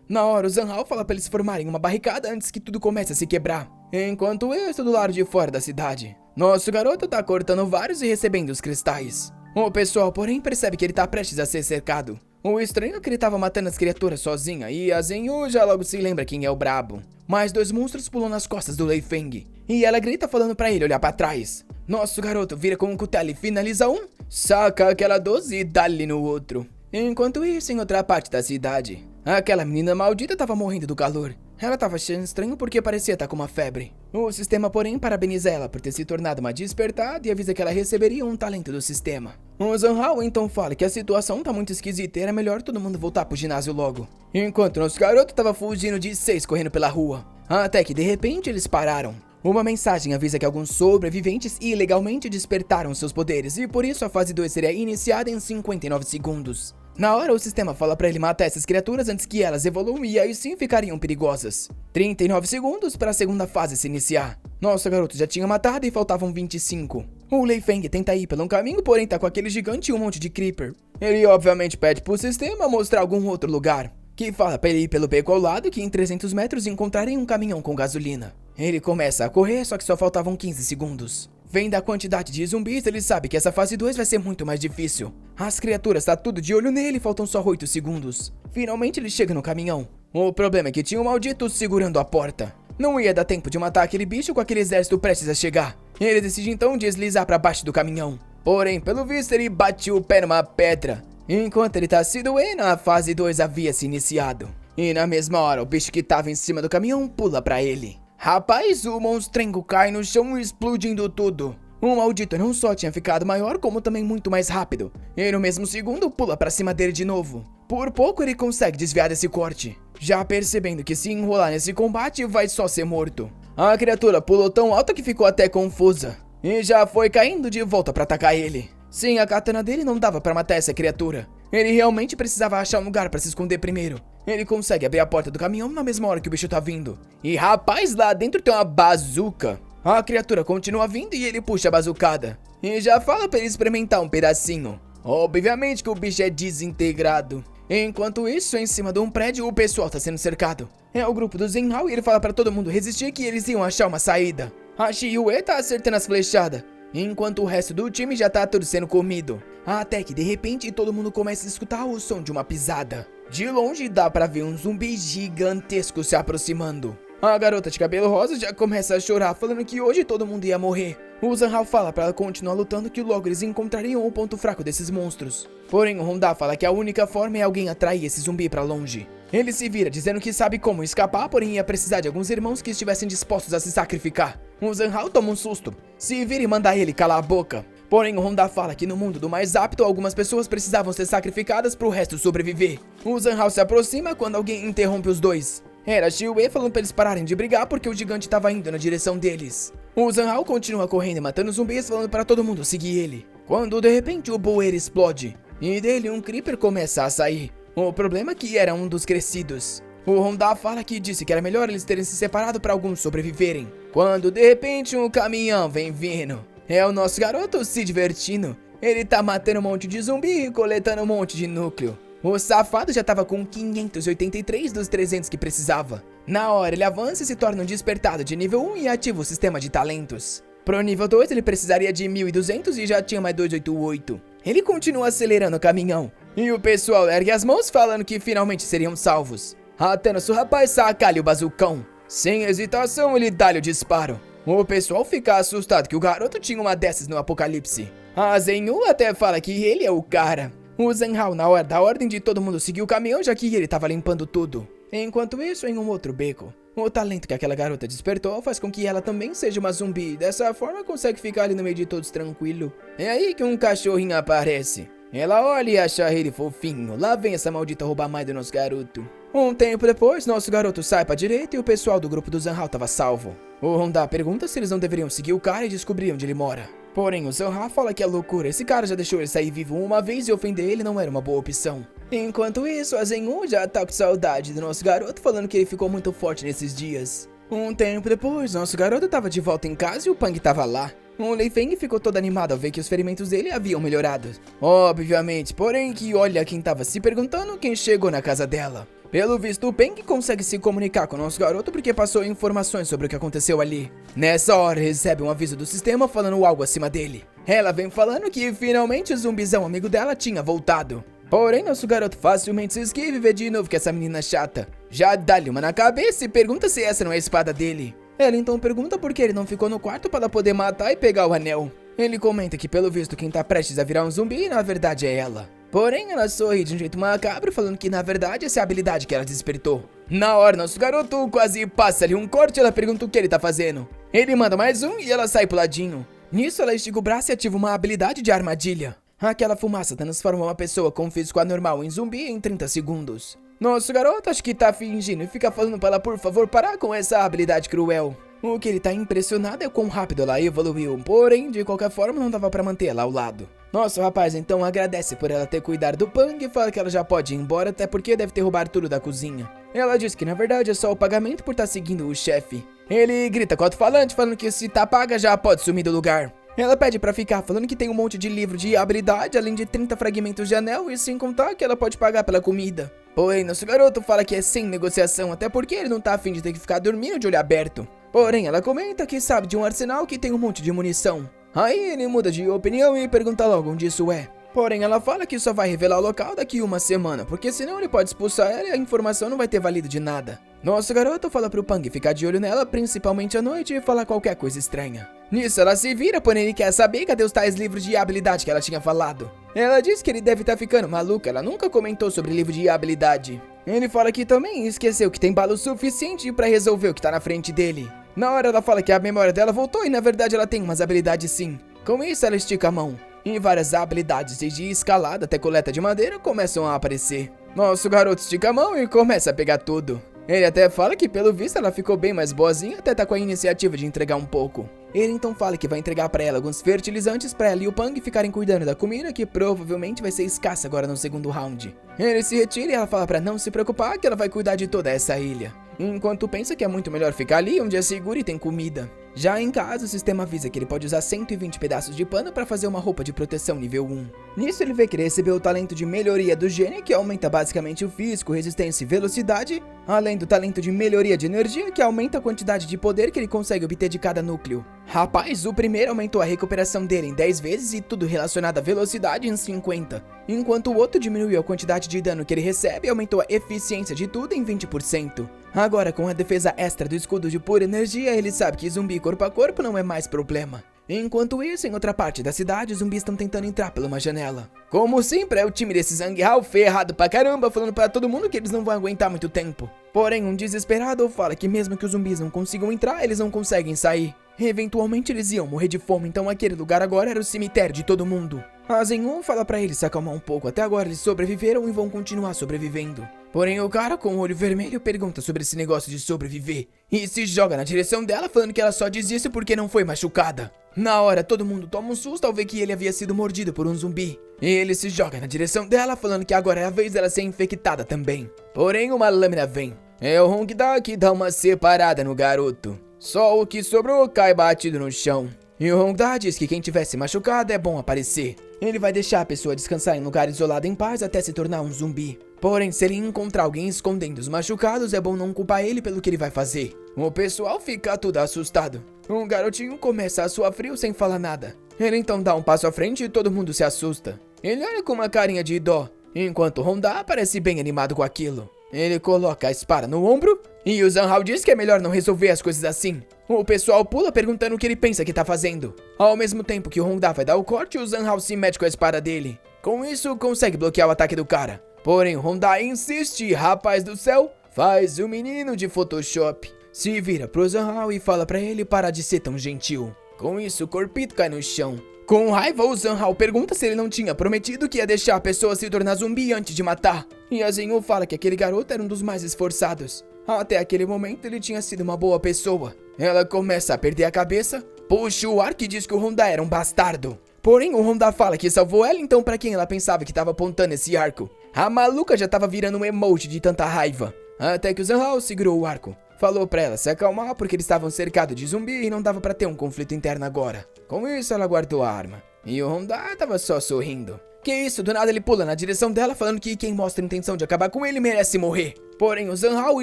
Na hora o Zanhao fala pra eles formarem uma barricada antes que tudo comece a se quebrar. Enquanto eu estou do lado de fora da cidade. Nosso garoto tá cortando vários e recebendo os cristais. O pessoal porém percebe que ele tá prestes a ser cercado. O estranho é que ele tava matando as criaturas sozinha e a Zenhu já logo se lembra quem é o brabo. Mais 2 monstros pulam nas costas do Lei Feng e ela grita falando pra ele olhar pra trás. Nosso garoto vira com um cutelo e finaliza um, saca aquela 12 e dá-lhe no outro. Enquanto isso, em outra parte da cidade, aquela menina maldita tava morrendo do calor. Ela tava achando estranho porque parecia estar com uma febre. O sistema, porém, parabeniza ela por ter se tornado uma despertada e avisa que ela receberia um talento do sistema. O Zanhao então fala que a situação tá muito esquisita e era melhor todo mundo voltar pro ginásio logo. Enquanto nosso garoto tava fugindo de 6 correndo pela rua. Até que de repente eles pararam. Uma mensagem avisa que alguns sobreviventes ilegalmente despertaram seus poderes e por isso a fase 2 seria iniciada em 59 segundos. Na hora o sistema fala pra ele matar essas criaturas antes que elas evoluam e aí sim ficariam perigosas. 39 segundos para a segunda fase se iniciar. Nosso garoto já tinha matado e faltavam 25. O Lei Feng tenta ir pelo caminho, porém tá com aquele gigante e um monte de creeper. Ele obviamente pede pro sistema mostrar algum outro lugar, que fala pra ele ir pelo beco ao lado que em 300 metros encontrarem um caminhão com gasolina. Ele começa a correr, só que só faltavam 15 segundos. Vendo a quantidade de zumbis, ele sabe que essa fase 2 vai ser muito mais difícil. As criaturas tá tudo de olho nele e faltam só 8 segundos. Finalmente ele chega no caminhão. O problema é que tinha um maldito segurando a porta. Não ia dar tempo de matar aquele bicho com aquele exército prestes a chegar. Ele decide então deslizar pra baixo do caminhão. Porém, pelo visto, ele bate o pé numa pedra. Enquanto ele tá se doendo, a fase 2 havia se iniciado. E na mesma hora, o bicho que tava em cima do caminhão pula pra ele. Rapaz, o monstrengo cai no chão explodindo tudo. O maldito não só tinha ficado maior, como também muito mais rápido. E no mesmo segundo pula pra cima dele de novo. Por pouco ele consegue desviar desse corte, já percebendo que se enrolar nesse combate vai só ser morto. A criatura pulou tão alto que ficou até confusa e já foi caindo de volta pra atacar ele. Sim, a katana dele não dava pra matar essa criatura. Ele realmente precisava achar um lugar pra se esconder primeiro. Ele consegue abrir a porta do caminhão na mesma hora que o bicho tá vindo. E rapaz, lá dentro tem uma bazuca. A criatura continua vindo e ele puxa a bazucada. E já fala pra ele experimentar um pedacinho. Obviamente que o bicho é desintegrado. Enquanto isso, em cima de um prédio, o pessoal tá sendo cercado. É o grupo do Zenhao e ele fala pra todo mundo resistir que eles iam achar uma saída. A Shiyue tá acertando as flechadas, enquanto o resto do time já tá tudo sendo comido. Até que de repente todo mundo começa a escutar o som de uma pisada. De longe dá pra ver um zumbi gigantesco se aproximando. A garota de cabelo rosa já começa a chorar, falando que hoje todo mundo ia morrer. O Zenhao fala pra ela continuar lutando, que logo eles encontrariam o ponto fraco desses monstros. Porém o Honda fala que a única forma é alguém atrair esse zumbi pra longe. Ele se vira dizendo que sabe como escapar, porém ia precisar de alguns irmãos que estivessem dispostos a se sacrificar. O Zenhao toma um susto, se vira e manda ele calar a boca. Porém o Honda fala que no mundo do mais apto algumas pessoas precisavam ser sacrificadas pro resto sobreviver. O Zenhao se aproxima quando alguém interrompe os dois. Era a Shiyue falando pra eles pararem de brigar porque o gigante tava indo na direção deles. O Zenhao continua correndo e matando zumbis, falando para todo mundo seguir ele. Quando de repente o bueiro explode e dele um creeper começa a sair. O problema é que era um dos crescidos. O Honda fala que disse que era melhor eles terem se separado para alguns sobreviverem. Quando de repente um caminhão vem vindo. É o nosso garoto se divertindo. Ele tá matando um monte de zumbi e coletando um monte de núcleo. O safado já tava com 583 dos 300 que precisava. Na hora ele avança e se torna um despertado de nível 1 e ativa o sistema de talentos. Pro nível 2 ele precisaria de 1200 e já tinha mais 288. Ele continua acelerando o caminhão. E o pessoal ergue as mãos falando que finalmente seriam salvos. Até nosso rapaz saca-lhe o bazucão. Sem hesitação ele dá-lhe o disparo. O pessoal fica assustado que o garoto tinha uma dessas no apocalipse. A Zenyu até fala que ele é o cara. O Zenhao na hora da ordem de todo mundo seguir o caminhão, já que ele tava limpando tudo. Enquanto isso, em um outro beco, o talento que aquela garota despertou faz com que ela também seja uma zumbi. Dessa forma consegue ficar ali no meio de todos tranquilo. É aí que um cachorrinho aparece. Ela olha e acha ele fofinho. Lá vem essa maldita roubar mais do nosso garoto. Um tempo depois, nosso garoto sai pra direita e o pessoal do grupo do Zenhao tava salvo. O Honda pergunta se eles não deveriam seguir o cara e descobrir onde ele mora. Porém, o Zenhao fala que é loucura, esse cara já deixou ele sair vivo uma vez e ofender ele não era uma boa opção. Enquanto isso, a Zenyu já tá com saudade do nosso garoto, falando que ele ficou muito forte nesses dias. Um tempo depois, nosso garoto tava de volta em casa e o Pang tava lá. O Lei Feng ficou todo animado ao ver que os ferimentos dele haviam melhorado. Obviamente, porém que olha quem tava se perguntando quem chegou na casa dela. Pelo visto, o Peng consegue se comunicar com o nosso garoto porque passou informações sobre o que aconteceu ali. Nessa hora, recebe um aviso do sistema falando algo acima dele. Ela vem falando que finalmente o zumbizão amigo dela tinha voltado. Porém, nosso garoto facilmente se esquiva e vê de novo que essa menina chata. Já dá-lhe uma na cabeça e pergunta se essa não é a espada dele. Ela então pergunta por que ele não ficou no quarto para poder matar e pegar o anel. Ele comenta que pelo visto quem tá prestes a virar um zumbi na verdade é ela. Porém, ela sorri de um jeito macabro, falando que na verdade essa é a habilidade que ela despertou. Na hora, nosso garoto quase passa-lhe um corte e ela pergunta o que ele tá fazendo. Ele manda mais um e ela sai pro ladinho. Nisso, ela estica o braço e ativa uma habilidade de armadilha. Aquela fumaça transforma uma pessoa com físico anormal em zumbi em 30 segundos. Nosso garoto acho que tá fingindo e fica falando pra ela por favor parar com essa habilidade cruel. O que ele tá impressionado é quão rápido ela evoluiu, porém, de qualquer forma, não dava pra manter ela ao lado. Nosso rapaz então agradece por ela ter cuidado do Pang e fala que ela já pode ir embora, até porque deve ter roubado tudo da cozinha. Ela diz que na verdade é só o pagamento por estar seguindo o chefe. Ele grita com o alto-falante falando que se tá paga já pode sumir do lugar. Ela pede pra ficar, falando que tem um monte de livro de habilidade, além de 30 fragmentos de anel e sem contar que ela pode pagar pela comida. Porém, nosso garoto fala que é sem negociação, até porque ele não tá afim de ter que ficar dormindo de olho aberto. Porém, ela comenta que sabe de um arsenal que tem um monte de munição. Aí ele muda de opinião e pergunta logo onde isso é. Porém, ela fala que só vai revelar o local daqui uma semana, porque senão ele pode expulsar ela e a informação não vai ter valido de nada. Nosso garoto fala pro Pang ficar de olho nela, principalmente à noite, e falar qualquer coisa estranha. Nisso, ela se vira, porém ele quer saber cadê os tais livros de habilidade que ela tinha falado. Ela diz que ele deve estar ficando maluca, ela nunca comentou sobre livro de habilidade. Ele fala que também esqueceu que tem bala suficiente pra resolver o que tá na frente dele. Na hora ela fala que a memória dela voltou e na verdade ela tem umas habilidades sim. Com isso ela estica a mão. E várias habilidades, desde escalada até coleta de madeira, começam a aparecer. Nosso garoto estica a mão e começa a pegar tudo. Ele até fala que pelo visto ela ficou bem mais boazinha, até tá com a iniciativa de entregar um pouco. Ele então fala que vai entregar pra ela alguns fertilizantes pra ela e o Pang ficarem cuidando da comida, que provavelmente vai ser escassa agora no segundo round. Ele se retira e ela fala pra não se preocupar, que ela vai cuidar de toda essa ilha. Enquanto pensa que é muito melhor ficar ali onde é seguro e tem comida. Já em casa, o sistema avisa que ele pode usar 120 pedaços de pano para fazer uma roupa de proteção nível 1. Nisso ele vê que ele recebeu o talento de melhoria do gene, que aumenta basicamente o físico, resistência e velocidade, além do talento de melhoria de energia, que aumenta a quantidade de poder que ele consegue obter de cada núcleo. Rapaz, o primeiro aumentou a recuperação dele em 10 vezes e tudo relacionado à velocidade em 50, enquanto o outro diminuiu a quantidade de dano que ele recebe e aumentou a eficiência de tudo em 20%. Agora, com a defesa extra do escudo de pura energia, ele sabe que zumbi corpo a corpo não é mais problema. Enquanto isso, em outra parte da cidade, os zumbis estão tentando entrar por uma janela. Como sempre, é o time desse Zhang Hao ferrado pra caramba, falando pra todo mundo que eles não vão aguentar muito tempo. Porém, um desesperado fala que mesmo que os zumbis não consigam entrar, eles não conseguem sair. Eventualmente eles iam morrer de fome, então aquele lugar agora era o cemitério de todo mundo. A Zenyu fala pra eles se acalmar um pouco, até agora eles sobreviveram e vão continuar sobrevivendo. Porém o cara com o olho vermelho pergunta sobre esse negócio de sobreviver e se joga na direção dela falando que ela só diz isso porque não foi machucada. Na hora todo mundo toma um susto ao ver que ele havia sido mordido por um zumbi. E ele se joga na direção dela falando que agora é a vez dela ser infectada também. Porém uma lâmina vem. É o Hongda que dá uma separada no garoto. Só o que sobrou cai batido no chão. E o Hongda diz que quem tivesse machucado é bom aparecer. Ele vai deixar a pessoa descansar em lugar isolado em paz até se tornar um zumbi. Porém, se ele encontrar alguém escondendo os machucados, é bom não culpar ele pelo que ele vai fazer. O pessoal fica tudo assustado. Um garotinho começa a suar frio sem falar nada. Ele então dá um passo à frente e todo mundo se assusta. Ele olha com uma carinha de dó, enquanto Hongda parece bem animado com aquilo. Ele coloca a espada no ombro e o Zhang Hao diz que é melhor não resolver as coisas assim. O pessoal pula perguntando o que ele pensa que tá fazendo. Ao mesmo tempo que o Hongda vai dar o corte, o Zhang Hao se mete com a espada dele. Com isso, consegue bloquear o ataque do cara. Porém, o Hongda insiste e, rapaz do céu, faz o menino de Photoshop. Se vira pro Zhang Hao e fala pra ele parar de ser tão gentil. Com isso, o corpito cai no chão. Com raiva, o Zhang Hao pergunta se ele não tinha prometido que ia deixar a pessoa se tornar zumbi antes de matar. E a Zenyu fala que aquele garoto era um dos mais esforçados. Até aquele momento ele tinha sido uma boa pessoa. Ela começa a perder a cabeça, puxa o arco e diz que o Hongda era um bastardo. Porém, o Hongda fala que salvou ela, então pra quem ela pensava que tava apontando esse arco? A maluca já tava virando um emoji de tanta raiva. Até que o Zhang Hao segurou o arco. Falou pra ela se acalmar porque eles estavam cercados de zumbi e não dava pra ter um conflito interno agora. Com isso, ela guardou a arma. E o Hongda tava só sorrindo. Que isso, do nada ele pula na direção dela falando que quem mostra a intenção de acabar com ele merece morrer. Porém, o Zhang Hao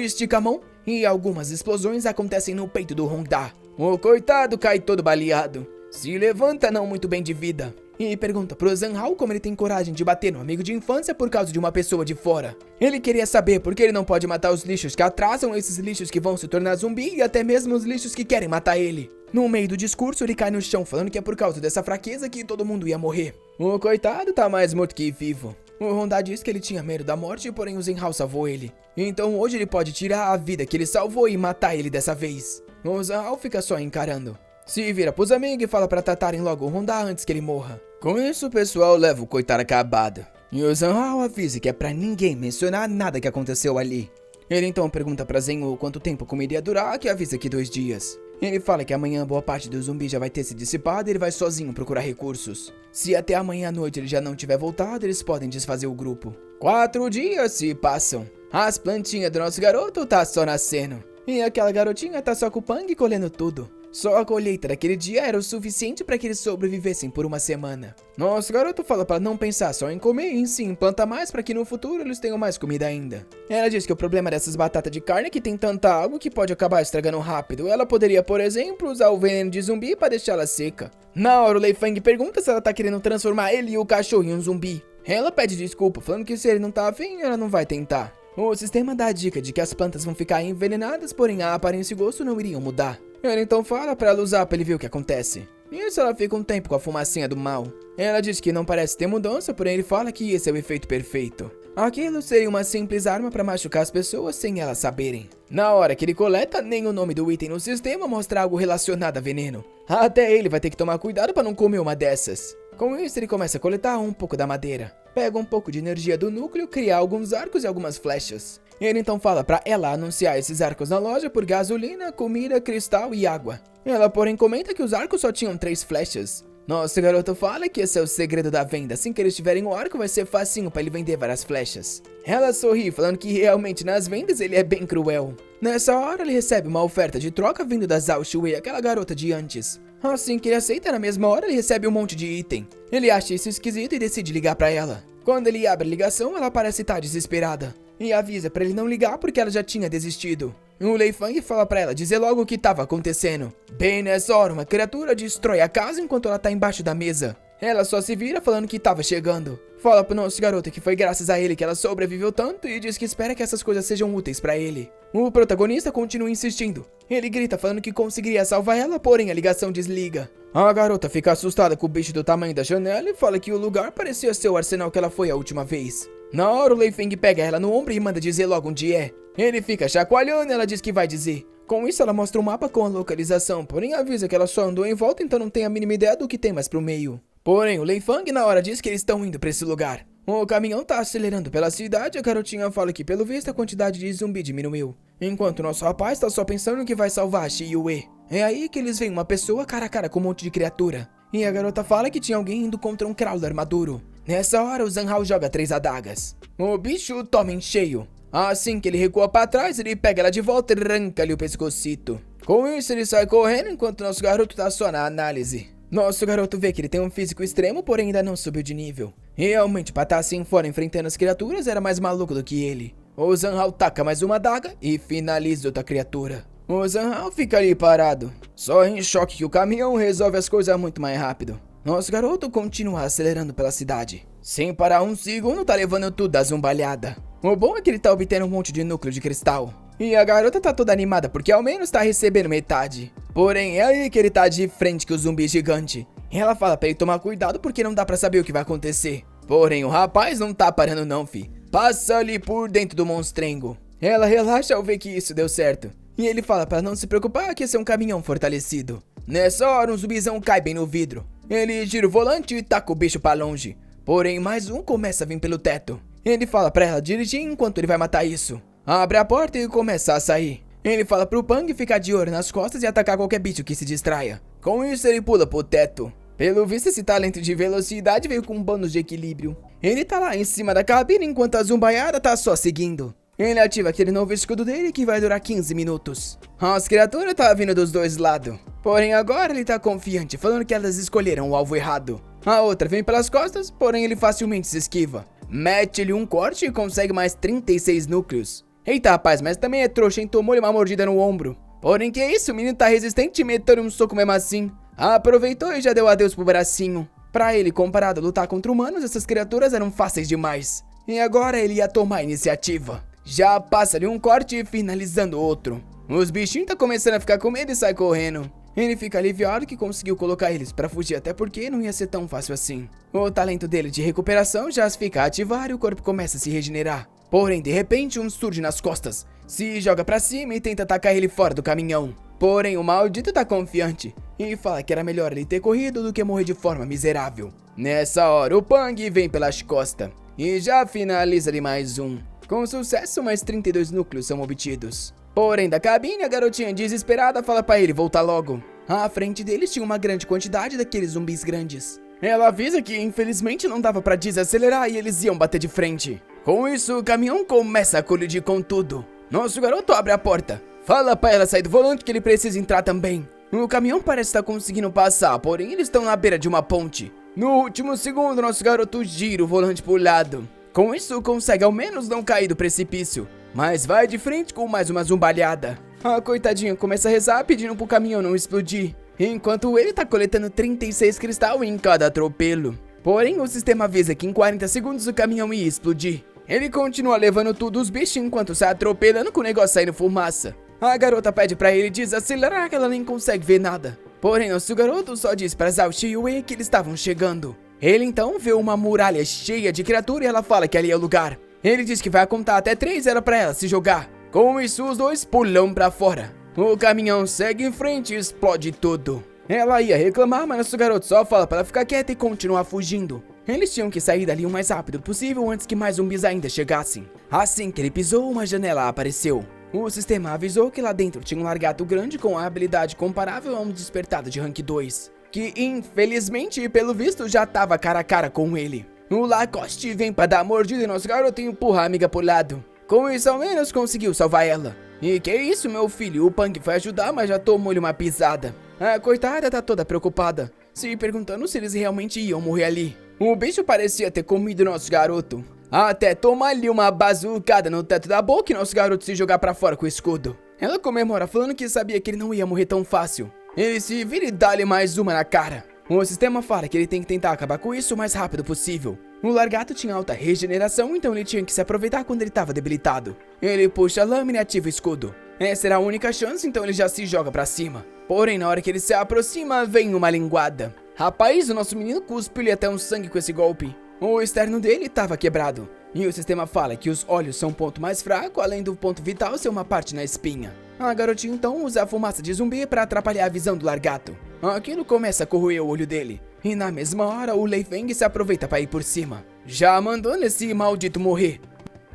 estica a mão e algumas explosões acontecem no peito do Hongda. O coitado cai todo baleado. Se levanta não muito bem de vida. E pergunta pro Zhang Hao como ele tem coragem de bater no amigo de infância por causa de uma pessoa de fora. Ele queria saber por que ele não pode matar os lixos que atrasam esses lixos que vão se tornar zumbi e até mesmo os lixos que querem matar ele. No meio do discurso ele cai no chão falando que é por causa dessa fraqueza que todo mundo ia morrer. O coitado tá mais morto que vivo. O Hongda diz que ele tinha medo da morte, porém o Zhang Hao salvou ele. Então hoje ele pode tirar a vida que ele salvou e matar ele dessa vez. O Zhang Hao fica só encarando. Se vira pros amigos e fala pra tratarem logo o Hongda antes que ele morra. Com isso o pessoal leva o coitado acabado. E o Zhang Hao avisa que é pra ninguém mencionar nada que aconteceu ali. Ele então pergunta pra Zenyu quanto tempo a comida ia durar, que avisa que 2 dias. Ele fala que amanhã boa parte do zumbi já vai ter se dissipado e ele vai sozinho procurar recursos. Se até amanhã à noite ele já não tiver voltado, eles podem desfazer o grupo. 4 dias se passam. As plantinhas do nosso garoto tá só nascendo. E aquela garotinha tá só com o Pang colhendo tudo. Só a colheita daquele dia era o suficiente para que eles sobrevivessem por uma semana. Nosso garoto fala para não pensar só em comer e sim plantar mais para que no futuro eles tenham mais comida ainda. Ela diz que o problema dessas batatas de carne é que tem tanta água que pode acabar estragando rápido. Ela poderia, por exemplo, usar o veneno de zumbi para deixá-la seca. Na hora o Lei Feng pergunta se ela tá querendo transformar ele e o cachorro em um zumbi. Ela pede desculpa, falando que se ele não tá afim, ela não vai tentar. O sistema dá a dica de que as plantas vão ficar envenenadas, porém a aparência e gosto não iriam mudar. Ele então fala pra ela usar pra ele ver o que acontece. Nisso ela fica um tempo com a fumacinha do mal. Ela diz que não parece ter mudança, porém ele fala que esse é o efeito perfeito. Aquilo seria uma simples arma pra machucar as pessoas sem elas saberem. Na hora que ele coleta, nem o nome do item no sistema mostra algo relacionado a veneno. Até ele vai ter que tomar cuidado pra não comer uma dessas. Com isso ele começa a coletar um pouco da madeira. Pega um pouco de energia do núcleo, cria alguns arcos e algumas flechas. Ele então fala pra ela anunciar esses arcos na loja por gasolina, comida, cristal e água. Ela porém comenta que os arcos só tinham 3 flechas. Nosso garoto fala que esse é o segredo da venda, assim que eles tiverem o arco vai ser facinho pra ele vender várias flechas. Ela sorri falando que realmente nas vendas ele é bem cruel. Nessa hora ele recebe uma oferta de troca vindo da Zhao Shui, aquela garota de antes. Assim que ele aceita, na mesma hora ele recebe um monte de item. Ele acha isso esquisito e decide ligar pra ela. Quando ele abre a ligação, ela parece estar desesperada. E avisa pra ele não ligar porque ela já tinha desistido. O Lei Fang fala pra ela dizer logo o que estava acontecendo. Bem nessa hora, uma criatura destrói a casa enquanto ela tá embaixo da mesa. Ela só se vira falando que estava chegando. Fala pro nosso garoto que foi graças a ele que ela sobreviveu tanto e diz que espera que essas coisas sejam úteis pra ele. O protagonista continua insistindo. Ele grita falando que conseguiria salvar ela, porém a ligação desliga. A garota fica assustada com o bicho do tamanho da janela e fala que o lugar parecia ser o arsenal que ela foi a última vez. Na hora o Lei Feng pega ela no ombro e manda dizer logo onde é. Ele fica chacoalhando e ela diz que vai dizer. Com isso ela mostra um mapa com a localização, porém avisa que ela só andou em volta, então não tem a mínima ideia do que tem mais pro meio. Porém o Lei Feng na hora diz que eles estão indo pra esse lugar. O caminhão tá acelerando pela cidade e a garotinha fala que pelo visto a quantidade de zumbi diminuiu. Enquanto o nosso rapaz tá só pensando que vai salvar a Shi Yue. É aí que eles veem uma pessoa cara a cara com um monte de criatura. E a garota fala que tinha alguém indo contra um crawler maduro. Nessa hora o Zhang Hao joga 3 adagas. O bicho toma em cheio. Assim que ele recua pra trás, ele pega ela de volta e arranca-lhe o pescocito. Com isso ele sai correndo enquanto nosso garoto tá só na análise. Nosso garoto vê que ele tem um físico extremo, porém ainda não subiu de nível. Realmente, pra estar assim fora enfrentando as criaturas, era mais maluco do que ele. O Zhang Hao taca mais uma adaga e finaliza outra criatura. O Zhang Hao fica ali parado, só em choque que o caminhão resolve as coisas muito mais rápido. Nosso garoto continua acelerando pela cidade. Sem parar um segundo, tá levando tudo da zumbalhada. O bom é que ele tá obtendo um monte de núcleo de cristal. E a garota tá toda animada porque ao menos tá recebendo metade. Porém, é aí que ele tá de frente com o zumbi gigante. E ela fala pra ele tomar cuidado porque não dá pra saber o que vai acontecer. Porém, o rapaz não tá parando não, fi. Passa ali por dentro do monstrengo. Ela relaxa ao ver que isso deu certo. E ele fala pra não se preocupar que esse é um caminhão fortalecido. Nessa hora, um zumbizão cai bem no vidro. Ele gira o volante e taca o bicho pra longe. Porém, mais um começa a vir pelo teto. Ele fala pra ela dirigir enquanto ele vai matar isso. Abre a porta e começa a sair. Ele fala pro Pang ficar de olho nas costas e atacar qualquer bicho que se distraia. Com isso, ele pula pro teto. Pelo visto, esse talento de velocidade veio com um bônus de equilíbrio. Ele tá lá em cima da cabine enquanto a zumbaiada tá só seguindo. Ele ativa aquele novo escudo dele que vai durar 15 minutos. As criaturas tá vindo dos dois lados. Porém agora ele tá confiante, falando que elas escolheram o alvo errado. A outra vem pelas costas, porém ele facilmente se esquiva. Mete-lhe um corte e consegue mais 36 núcleos. Eita rapaz, mas também é trouxa, hein? Tomou-lhe uma mordida no ombro. Porém que isso, o menino tá resistente e meteu-lhe um soco mesmo assim. Aproveitou e já deu adeus pro bracinho. Pra ele, comparado a lutar contra humanos, essas criaturas eram fáceis demais. E agora ele ia tomar a iniciativa. Já passa-lhe um corte e finalizando outro. Os bichinhos tá começando a ficar com medo e sai correndo. Ele fica aliviado que conseguiu colocar eles pra fugir, até porque não ia ser tão fácil assim. O talento dele de recuperação já fica a ativar e o corpo começa a se regenerar. Porém, de repente, um surge nas costas, se joga pra cima e tenta atacar ele fora do caminhão. Porém, o maldito tá confiante e fala que era melhor ele ter corrido do que morrer de forma miserável. Nessa hora, o Pang vem pelas costas e já finaliza-lhe mais um. Com sucesso, mais 32 núcleos são obtidos. Porém, da cabine, a garotinha desesperada fala pra ele voltar logo. À frente deles tinha uma grande quantidade daqueles zumbis grandes. Ela avisa que, infelizmente, não dava pra desacelerar e eles iam bater de frente. Com isso, o caminhão começa a colidir com tudo. Nosso garoto abre a porta. Fala pra ela sair do volante que ele precisa entrar também. O caminhão parece estar conseguindo passar, porém eles estão na beira de uma ponte. No último segundo, nosso garoto gira o volante pro lado. Com isso, consegue ao menos não cair do precipício, mas vai de frente com mais uma zumbalhada. A coitadinha começa a rezar pedindo pro caminhão não explodir, enquanto ele tá coletando 36 cristal em cada atropelo. Porém, o sistema avisa que em 40 segundos o caminhão ia explodir. Ele continua levando tudo os bichos enquanto sai atropelando com o negócio saindo fumaça. A garota pede pra ele desacelerar que ela nem consegue ver nada. Porém, nosso garoto só diz pra Zhao Shui que eles estavam chegando. Ele então vê uma muralha cheia de criatura e ela fala que ali é o lugar. Ele diz que vai contar até 3 era pra ela se jogar. Com isso, os dois pulam pra fora. O caminhão segue em frente e explode tudo. Ela ia reclamar, mas nosso garoto só fala pra ela ficar quieta e continuar fugindo. Eles tinham que sair dali o mais rápido possível antes que mais zumbis ainda chegassem. Assim que ele pisou, uma janela apareceu. O sistema avisou que lá dentro tinha um largato grande com a habilidade comparável a um despertado de rank 2, que infelizmente e pelo visto já tava cara a cara com ele. O Lacoste vem pra dar mordida e nosso garoto empurra a amiga pro lado. Com isso ao menos conseguiu salvar ela. E que isso, meu filho, o Punk foi ajudar, mas já tomou-lhe uma pisada. A coitada tá toda preocupada, se perguntando se eles realmente iam morrer ali. O bicho parecia ter comido nosso garoto, até tomar-lhe uma bazucada no teto da boca e nosso garoto se jogar pra fora com o escudo. Ela comemora falando que sabia que ele não ia morrer tão fácil. Ele se vira e dá-lhe mais uma na cara. O sistema fala que ele tem que tentar acabar com isso o mais rápido possível. O largato tinha alta regeneração, então ele tinha que se aproveitar quando ele estava debilitado. Ele puxa a lâmina e ativa o escudo. Essa era a única chance, então ele já se joga pra cima. Porém, na hora que ele se aproxima, vem uma linguada. Rapaz, o nosso menino cuspe-lhe até um sangue com esse golpe. O externo dele estava quebrado. E o sistema fala que os olhos são o ponto mais fraco, além do ponto vital ser uma parte na espinha. A garotinha então usa a fumaça de zumbi para atrapalhar a visão do largato. Aquilo começa a corroer o olho dele. E na mesma hora, o Lei Feng se aproveita para ir por cima, já mandando esse maldito morrer.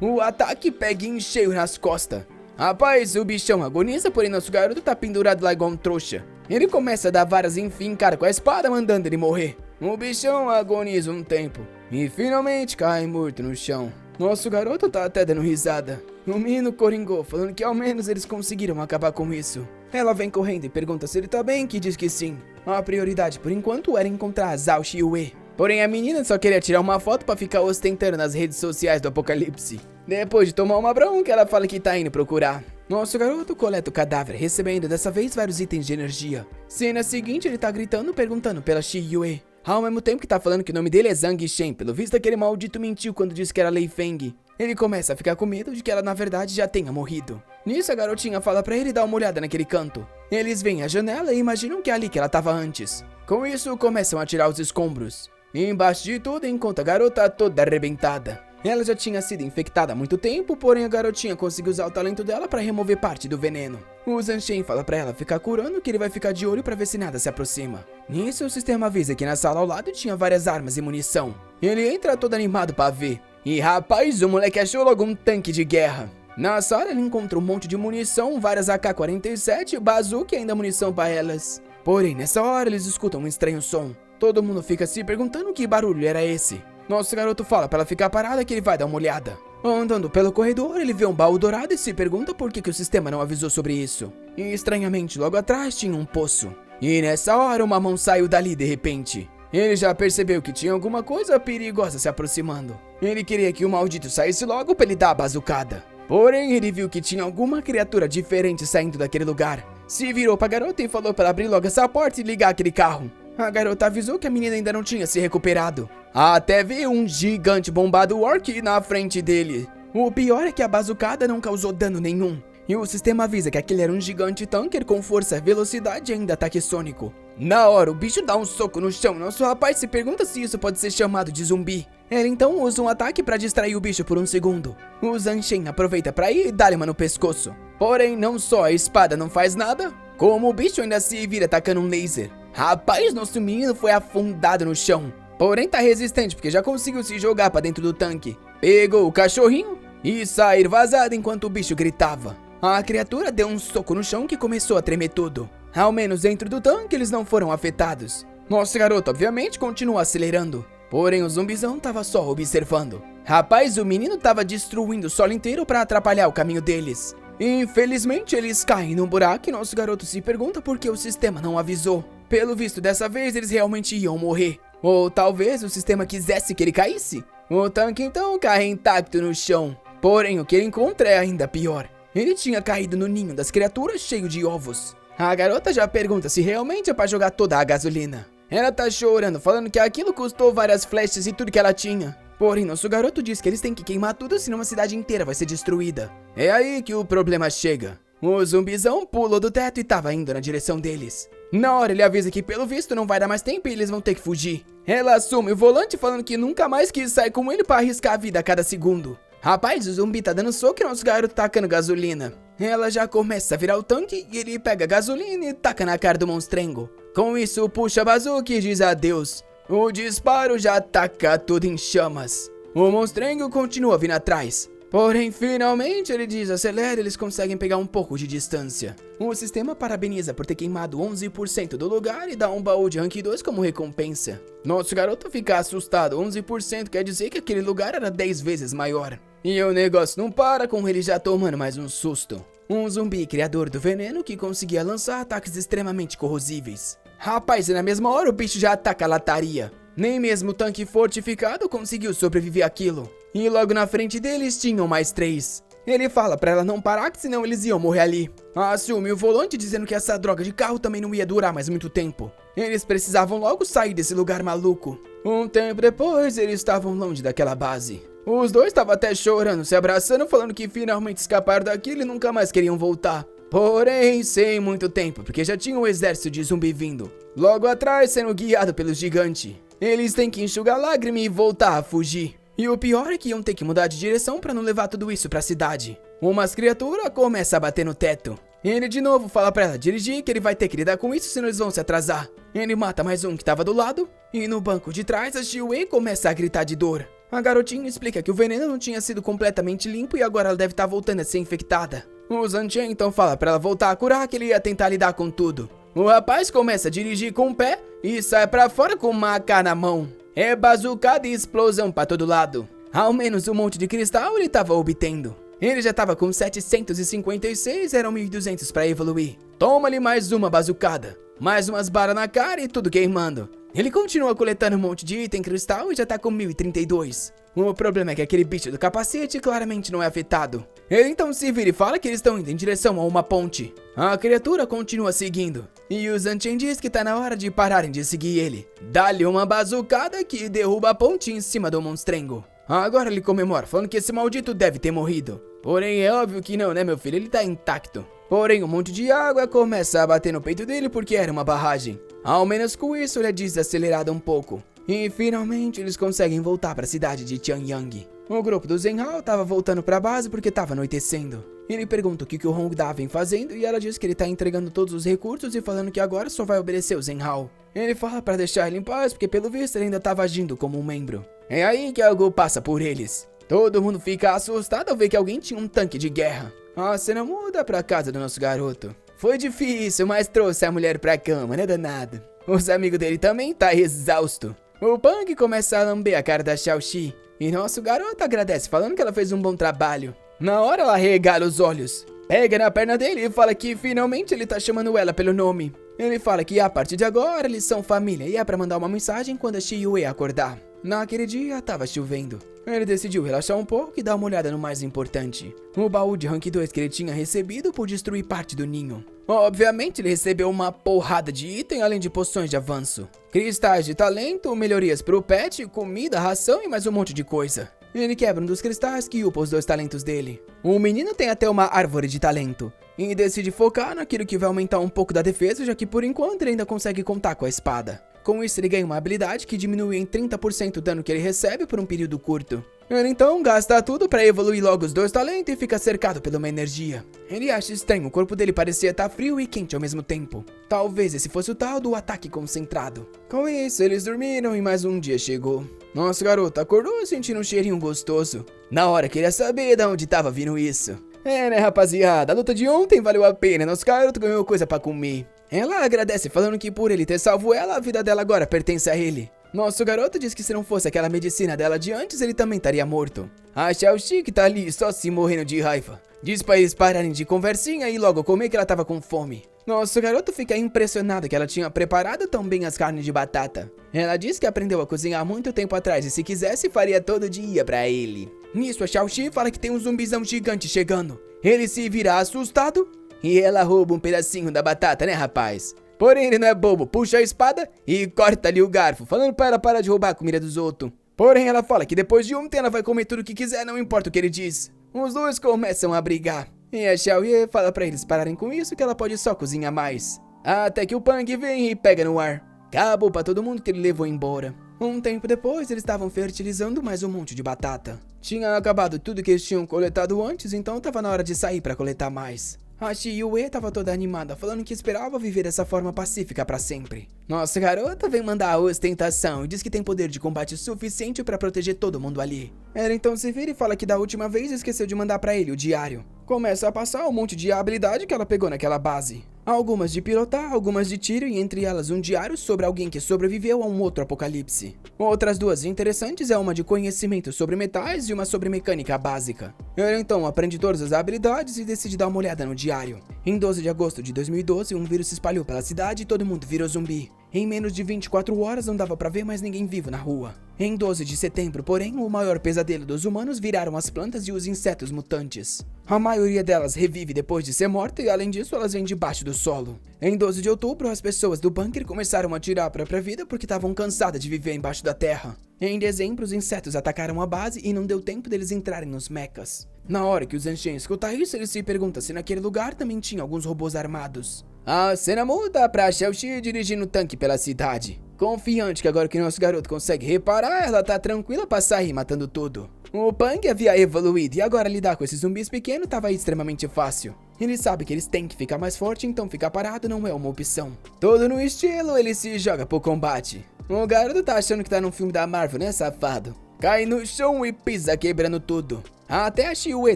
O ataque pega em cheio nas costas. Rapaz, o bichão agoniza, porém nosso garoto tá pendurado lá igual um trouxa. Ele começa a dar varas e enfim, cara, com a espada, mandando ele morrer. O bichão agoniza um tempo e finalmente cai morto no chão. Nosso garoto tá até dando risada. O menino coringou, falando que ao menos eles conseguiram acabar com isso. Ela vem correndo e pergunta se ele tá bem, que diz que sim. A prioridade por enquanto era encontrar Zhao Xiue. Porém a menina só queria tirar uma foto pra ficar ostentando nas redes sociais do Apocalipse. Depois de tomar uma bronca, ela fala que tá indo procurar. Nosso garoto coleta o cadáver, recebendo dessa vez vários itens de energia. Cena seguinte, ele tá gritando, perguntando pela Xiue. Ao mesmo tempo que tá falando que o nome dele é Zhang Shen, pelo visto aquele maldito mentiu quando disse que era Lei Feng. Ele começa a ficar com medo de que ela na verdade já tenha morrido. Nisso a garotinha fala pra ele dar uma olhada naquele canto. Eles veem a janela e imaginam que é ali que ela tava antes. Com isso começam a tirar os escombros. E embaixo de tudo encontra a garota toda arrebentada. Ela já tinha sido infectada há muito tempo, porém a garotinha conseguiu usar o talento dela para remover parte do veneno. O Zanshen fala pra ela ficar curando, que ele vai ficar de olho pra ver se nada se aproxima. Nisso o sistema avisa que na sala ao lado tinha várias armas e munição. Ele entra todo animado pra ver. E rapaz, o moleque achou logo um tanque de guerra. Na sala ele encontra um monte de munição, várias AK-47, bazuca e ainda munição pra elas. Porém nessa hora eles escutam um estranho som. Todo mundo fica se perguntando que barulho era esse. Nosso garoto fala pra ela ficar parada que ele vai dar uma olhada. Andando pelo corredor, ele vê um baú dourado e se pergunta por que o sistema não avisou sobre isso. E estranhamente, logo atrás tinha um poço. E nessa hora, uma mão saiu dali de repente. Ele já percebeu que tinha alguma coisa perigosa se aproximando. Ele queria que o maldito saísse logo pra ele dar a bazucada. Porém, ele viu que tinha alguma criatura diferente saindo daquele lugar. Se virou pra garota e falou pra ela abrir logo essa porta e ligar aquele carro. A garota avisou que a menina ainda não tinha se recuperado. Até veio um gigante bombado orc na frente dele. O pior é que a bazucada não causou dano nenhum. E o sistema avisa que aquele era um gigante tanker com força, velocidade e ainda ataque sônico. Na hora, o bicho dá um soco no chão. Nosso rapaz se pergunta se isso pode ser chamado de zumbi. Ela então usa um ataque para distrair o bicho por um segundo. O Zanshen aproveita para ir e dá-lhe uma no pescoço. Porém, não só a espada não faz nada, como o bicho ainda se vira atacando um laser. Rapaz, nosso menino foi afundado no chão. Porém tá resistente porque já conseguiu se jogar pra dentro do tanque. Pegou o cachorrinho e sair vazado enquanto o bicho gritava. A criatura deu um soco no chão que começou a tremer tudo. Ao menos dentro do tanque eles não foram afetados. Nosso garoto obviamente continua acelerando. Porém o zumbizão tava só observando. Rapaz, o menino tava destruindo o solo inteiro pra atrapalhar o caminho deles. Infelizmente eles caem num buraco e nosso garoto se pergunta por que o sistema não avisou. Pelo visto dessa vez eles realmente iam morrer. Ou talvez o sistema quisesse que ele caísse. O tanque então cai intacto no chão. Porém o que ele encontra é ainda pior. Ele tinha caído no ninho das criaturas cheio de ovos. A garota já pergunta se realmente é pra jogar toda a gasolina. Ela tá chorando, falando que aquilo custou várias flechas e tudo que ela tinha. Porém, nosso garoto diz que eles têm que queimar tudo, senão a cidade inteira vai ser destruída. É aí que o problema chega. O zumbizão pulou do teto e tava indo na direção deles. Na hora ele avisa que pelo visto não vai dar mais tempo e eles vão ter que fugir. Ela assume o volante falando que nunca mais quis sair com ele pra arriscar a vida a cada segundo. Rapaz, o zumbi tá dando soco e nosso garoto tacando gasolina. Ela já começa a virar o tanque e ele pega a gasolina e taca na cara do monstrengo. Com isso, puxa a bazuca e diz adeus. O disparo já ataca tudo em chamas. O monstrengo continua vindo atrás. Porém, finalmente ele desacelera e eles conseguem pegar um pouco de distância. O sistema parabeniza por ter queimado 11% do lugar e dá um baú de rank 2 como recompensa. Nosso garoto fica assustado, 11% quer dizer que aquele lugar era 10 vezes maior. E o negócio não para com ele já tomando mais um susto. Um zumbi criador do veneno que conseguia lançar ataques extremamente corrosíveis. Rapaz, e na mesma hora o bicho já ataca a lataria. Nem mesmo o tanque fortificado conseguiu sobreviver àquilo. E logo na frente deles tinham mais 3. Ele fala pra ela não parar, que senão eles iam morrer ali. Assume o volante dizendo que essa droga de carro também não ia durar mais muito tempo. Eles precisavam logo sair desse lugar maluco. Um tempo depois, eles estavam longe daquela base. Os dois estavam até chorando, se abraçando, falando que finalmente escaparam daquilo e nunca mais queriam voltar. Porém, sem muito tempo, porque já tinha um exército de zumbi vindo. Logo atrás, sendo guiado pelo gigante. Eles têm que enxugar lágrima e voltar a fugir. E o pior é que iam ter que mudar de direção pra não levar tudo isso pra cidade. Umas criaturas começam a bater no teto. Ele de novo fala pra ela dirigir, que ele vai ter que lidar com isso senão eles vão se atrasar. Ele mata mais um que tava do lado. E no banco de trás, a Xiuei começa a gritar de dor. A garotinha explica que o veneno não tinha sido completamente limpo e agora ela deve estar voltando a ser infectada. O Zantian então fala pra ela voltar a curar, que ele ia tentar lidar com tudo. O rapaz começa a dirigir com o pé e sai pra fora com uma AK na mão. É bazucada e explosão pra todo lado. Ao menos um monte de cristal ele tava obtendo. Ele já tava com 756, eram 1.200 pra evoluir. Toma-lhe mais uma bazucada. Mais umas balas na cara e tudo queimando. Ele continua coletando um monte de item cristal e já tá com 1.032. O problema é que aquele bicho do capacete claramente não é afetado. Ele então se vira e fala que eles estão indo em direção a uma ponte. A criatura continua seguindo. E o Zantian diz que tá na hora de pararem de seguir ele. Dá-lhe uma bazucada que derruba a ponte em cima do monstrengo. Agora ele comemora, falando que esse maldito deve ter morrido. Porém é óbvio que não, né meu filho, ele tá intacto. Porém um monte de água começa a bater no peito dele porque era uma barragem. Ao menos com isso ele é desacelerado um pouco. E finalmente eles conseguem voltar para a cidade de Qianyang. O grupo do Zhenhao tava voltando para a base porque tava anoitecendo. Ele pergunta o que o Hongda vem fazendo e ela diz que ele tá entregando todos os recursos e falando que agora só vai obedecer o Zhenhao. Ele fala para deixar ele em paz porque pelo visto ele ainda tava agindo como um membro. É aí que algo passa por eles. Todo mundo fica assustado ao ver que alguém tinha um tanque de guerra. A cena muda pra casa do nosso garoto. Foi difícil, mas trouxe a mulher pra cama, né danado? Os amigos dele também tá exausto. O Pang começa a lamber a cara da Xiaoxi. E nosso garoto agradece, falando que ela fez um bom trabalho. Na hora ela regala os olhos. Pega na perna dele e fala que finalmente ele tá chamando ela pelo nome. Ele fala que a partir de agora eles são família e é pra mandar uma mensagem quando a Xiuei acordar. Naquele dia tava chovendo. Ele decidiu relaxar um pouco e dar uma olhada no mais importante. O baú de rank 2 que ele tinha recebido por destruir parte do ninho. Obviamente ele recebeu uma porrada de item além de poções de avanço. Cristais de talento, melhorias pro pet, comida, ração e mais um monte de coisa. Ele quebra um dos cristais que upa os 2 talentos dele. O menino tem até uma árvore de talento. E decide focar naquilo que vai aumentar um pouco da defesa, já que por enquanto ele ainda consegue contar com a espada. Com isso ele ganha uma habilidade que diminui em 30% o dano que ele recebe por um período curto. Ele então gasta tudo pra evoluir logo os 2 talentos e fica cercado por uma energia. Ele acha estranho, o corpo dele parecia estar frio e quente ao mesmo tempo. Talvez esse fosse o tal do ataque concentrado. Com isso eles dormiram e mais um dia chegou. Nosso garoto acordou sentindo um cheirinho gostoso. Na hora queria saber de onde tava vindo isso. É, né, rapaziada, a luta de ontem valeu a pena, nosso garoto ganhou coisa pra comer. Ela agradece falando que por ele ter salvo ela, a vida dela agora pertence a ele. Nosso garoto diz que se não fosse aquela medicina dela de antes, ele também estaria morto. A Xiaoxi que tá ali só se morrendo de raiva. Diz pra eles pararem de conversinha e logo comer que ela tava com fome. Nosso garoto fica impressionado que ela tinha preparado tão bem as carnes de batata. Ela diz que aprendeu a cozinhar muito tempo atrás e se quisesse faria todo dia pra ele. Nisso a Xiaoxi fala que tem um zumbizão gigante chegando. Ele se vira assustado e ela rouba um pedacinho da batata, né rapaz? Porém ele não é bobo, puxa a espada e corta-lhe o garfo, falando pra ela parar de roubar a comida dos outros. Porém ela fala que depois de ontem ela vai comer tudo o que quiser, não importa o que ele diz. Os dois começam a brigar. E a Xiaoye fala pra eles pararem com isso que ela pode só cozinhar mais. Até que o Pang vem e pega no ar. Acabou pra todo mundo que ele levou embora. Um tempo depois eles estavam fertilizando mais um monte de batata. Tinha acabado tudo que eles tinham coletado antes, então tava na hora de sair pra coletar mais. A Chiyue tava toda animada, falando que esperava viver dessa forma pacífica pra sempre. Nossa garota vem mandar a ostentação e diz que tem poder de combate suficiente pra proteger todo mundo ali. Ela então se vira e fala que da última vez esqueceu de mandar pra ele o diário. Começa a passar um monte de habilidade que ela pegou naquela base. Algumas de pilotar, algumas de tiro e entre elas um diário sobre alguém que sobreviveu a um outro apocalipse. Outras duas interessantes é uma de conhecimento sobre metais e uma sobre mecânica básica. Ela então aprende todas as habilidades e decide dar uma olhada no diário. Em 12 de agosto de 2012, um vírus se espalhou pela cidade e todo mundo virou zumbi. Em menos de 24 horas não dava pra ver mais ninguém vivo na rua. Em 12 de setembro, porém, o maior pesadelo dos humanos viraram as plantas e os insetos mutantes. A maioria delas revive depois de ser morta e além disso elas vêm debaixo do solo. Em 12 de outubro, as pessoas do bunker começaram a tirar a própria vida porque estavam cansadas de viver embaixo da terra. Em dezembro, os insetos atacaram a base e não deu tempo deles entrarem nos mechas. Na hora que os Anshin escutam isso, eles se perguntam se naquele lugar também tinha alguns robôs armados. A cena muda pra Xiaoxi dirigindo o tanque pela cidade. Confiante que agora que nosso garoto consegue reparar, ela tá tranquila pra sair matando tudo. O Pang havia evoluído e agora lidar com esses zumbis pequenos tava extremamente fácil. Ele sabe que eles têm que ficar mais forte, então ficar parado não é uma opção. Todo no estilo, ele se joga pro combate. O garoto tá achando que tá num filme da Marvel, né, safado? Cai no chão e pisa quebrando tudo. Até a Chiyue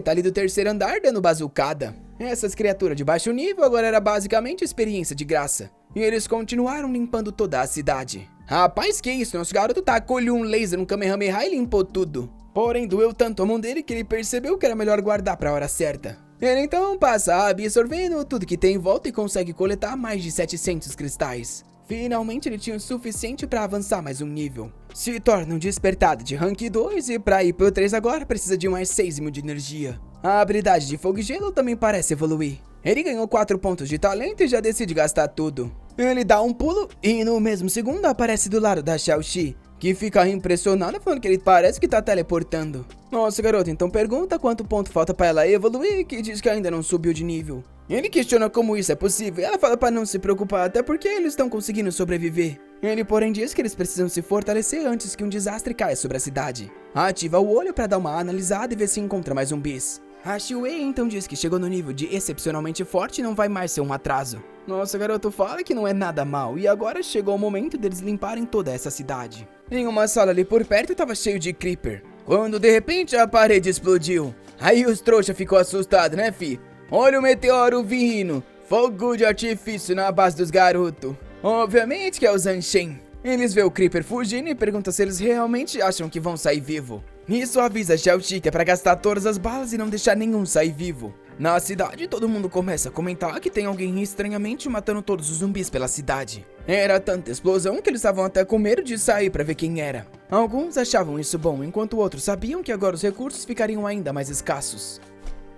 tá ali do terceiro andar dando bazucada. Essas criaturas de baixo nível agora era basicamente experiência de graça. E eles continuaram limpando toda a cidade. Rapaz, que isso? Nosso garoto tacou-lhe um laser no Kamehameha e limpou tudo. Porém, doeu tanto a mão dele que ele percebeu que era melhor guardar pra hora certa. Ele então passa absorvendo tudo que tem em volta e consegue coletar mais de 700 cristais. Finalmente ele tinha o suficiente para avançar mais um nível. Se torna um despertado de rank 2 e para ir pro 3 agora precisa de mais 6.000 de energia. A habilidade de fogo e gelo também parece evoluir. Ele ganhou 4 pontos de talento e já decide gastar tudo. Ele dá um pulo e no mesmo segundo aparece do lado da Xiaoxi, que fica impressionada falando que ele parece que tá teleportando. Nossa garoto então pergunta quanto ponto falta para ela evoluir, que diz que ainda não subiu de nível. Ele questiona como isso é possível e ela fala para não se preocupar, até porque eles estão conseguindo sobreviver. Ele porém diz que eles precisam se fortalecer antes que um desastre caia sobre a cidade. Ativa o olho para dar uma analisada e ver se encontra mais zumbis. A Chiyue então diz que chegou no nível de excepcionalmente forte e não vai mais ser um atraso. Nossa garoto fala que não é nada mal e agora chegou o momento deles limparem toda essa cidade. Em uma sala ali por perto estava cheio de creeper, quando de repente a parede explodiu. Aí os trouxa ficou assustado, né fi? Olha o meteoro vindo, fogo de artifício na base dos garotos. Obviamente que é os Anshin. Eles vê o creeper fugindo e perguntam se eles realmente acham que vão sair vivo. Isso avisa Xiaoxi que é pra gastar todas as balas e não deixar nenhum sair vivo. Na cidade, todo mundo começa a comentar que tem alguém estranhamente matando todos os zumbis pela cidade. Era tanta explosão que eles estavam até com medo de sair pra ver quem era. Alguns achavam isso bom, enquanto outros sabiam que agora os recursos ficariam ainda mais escassos.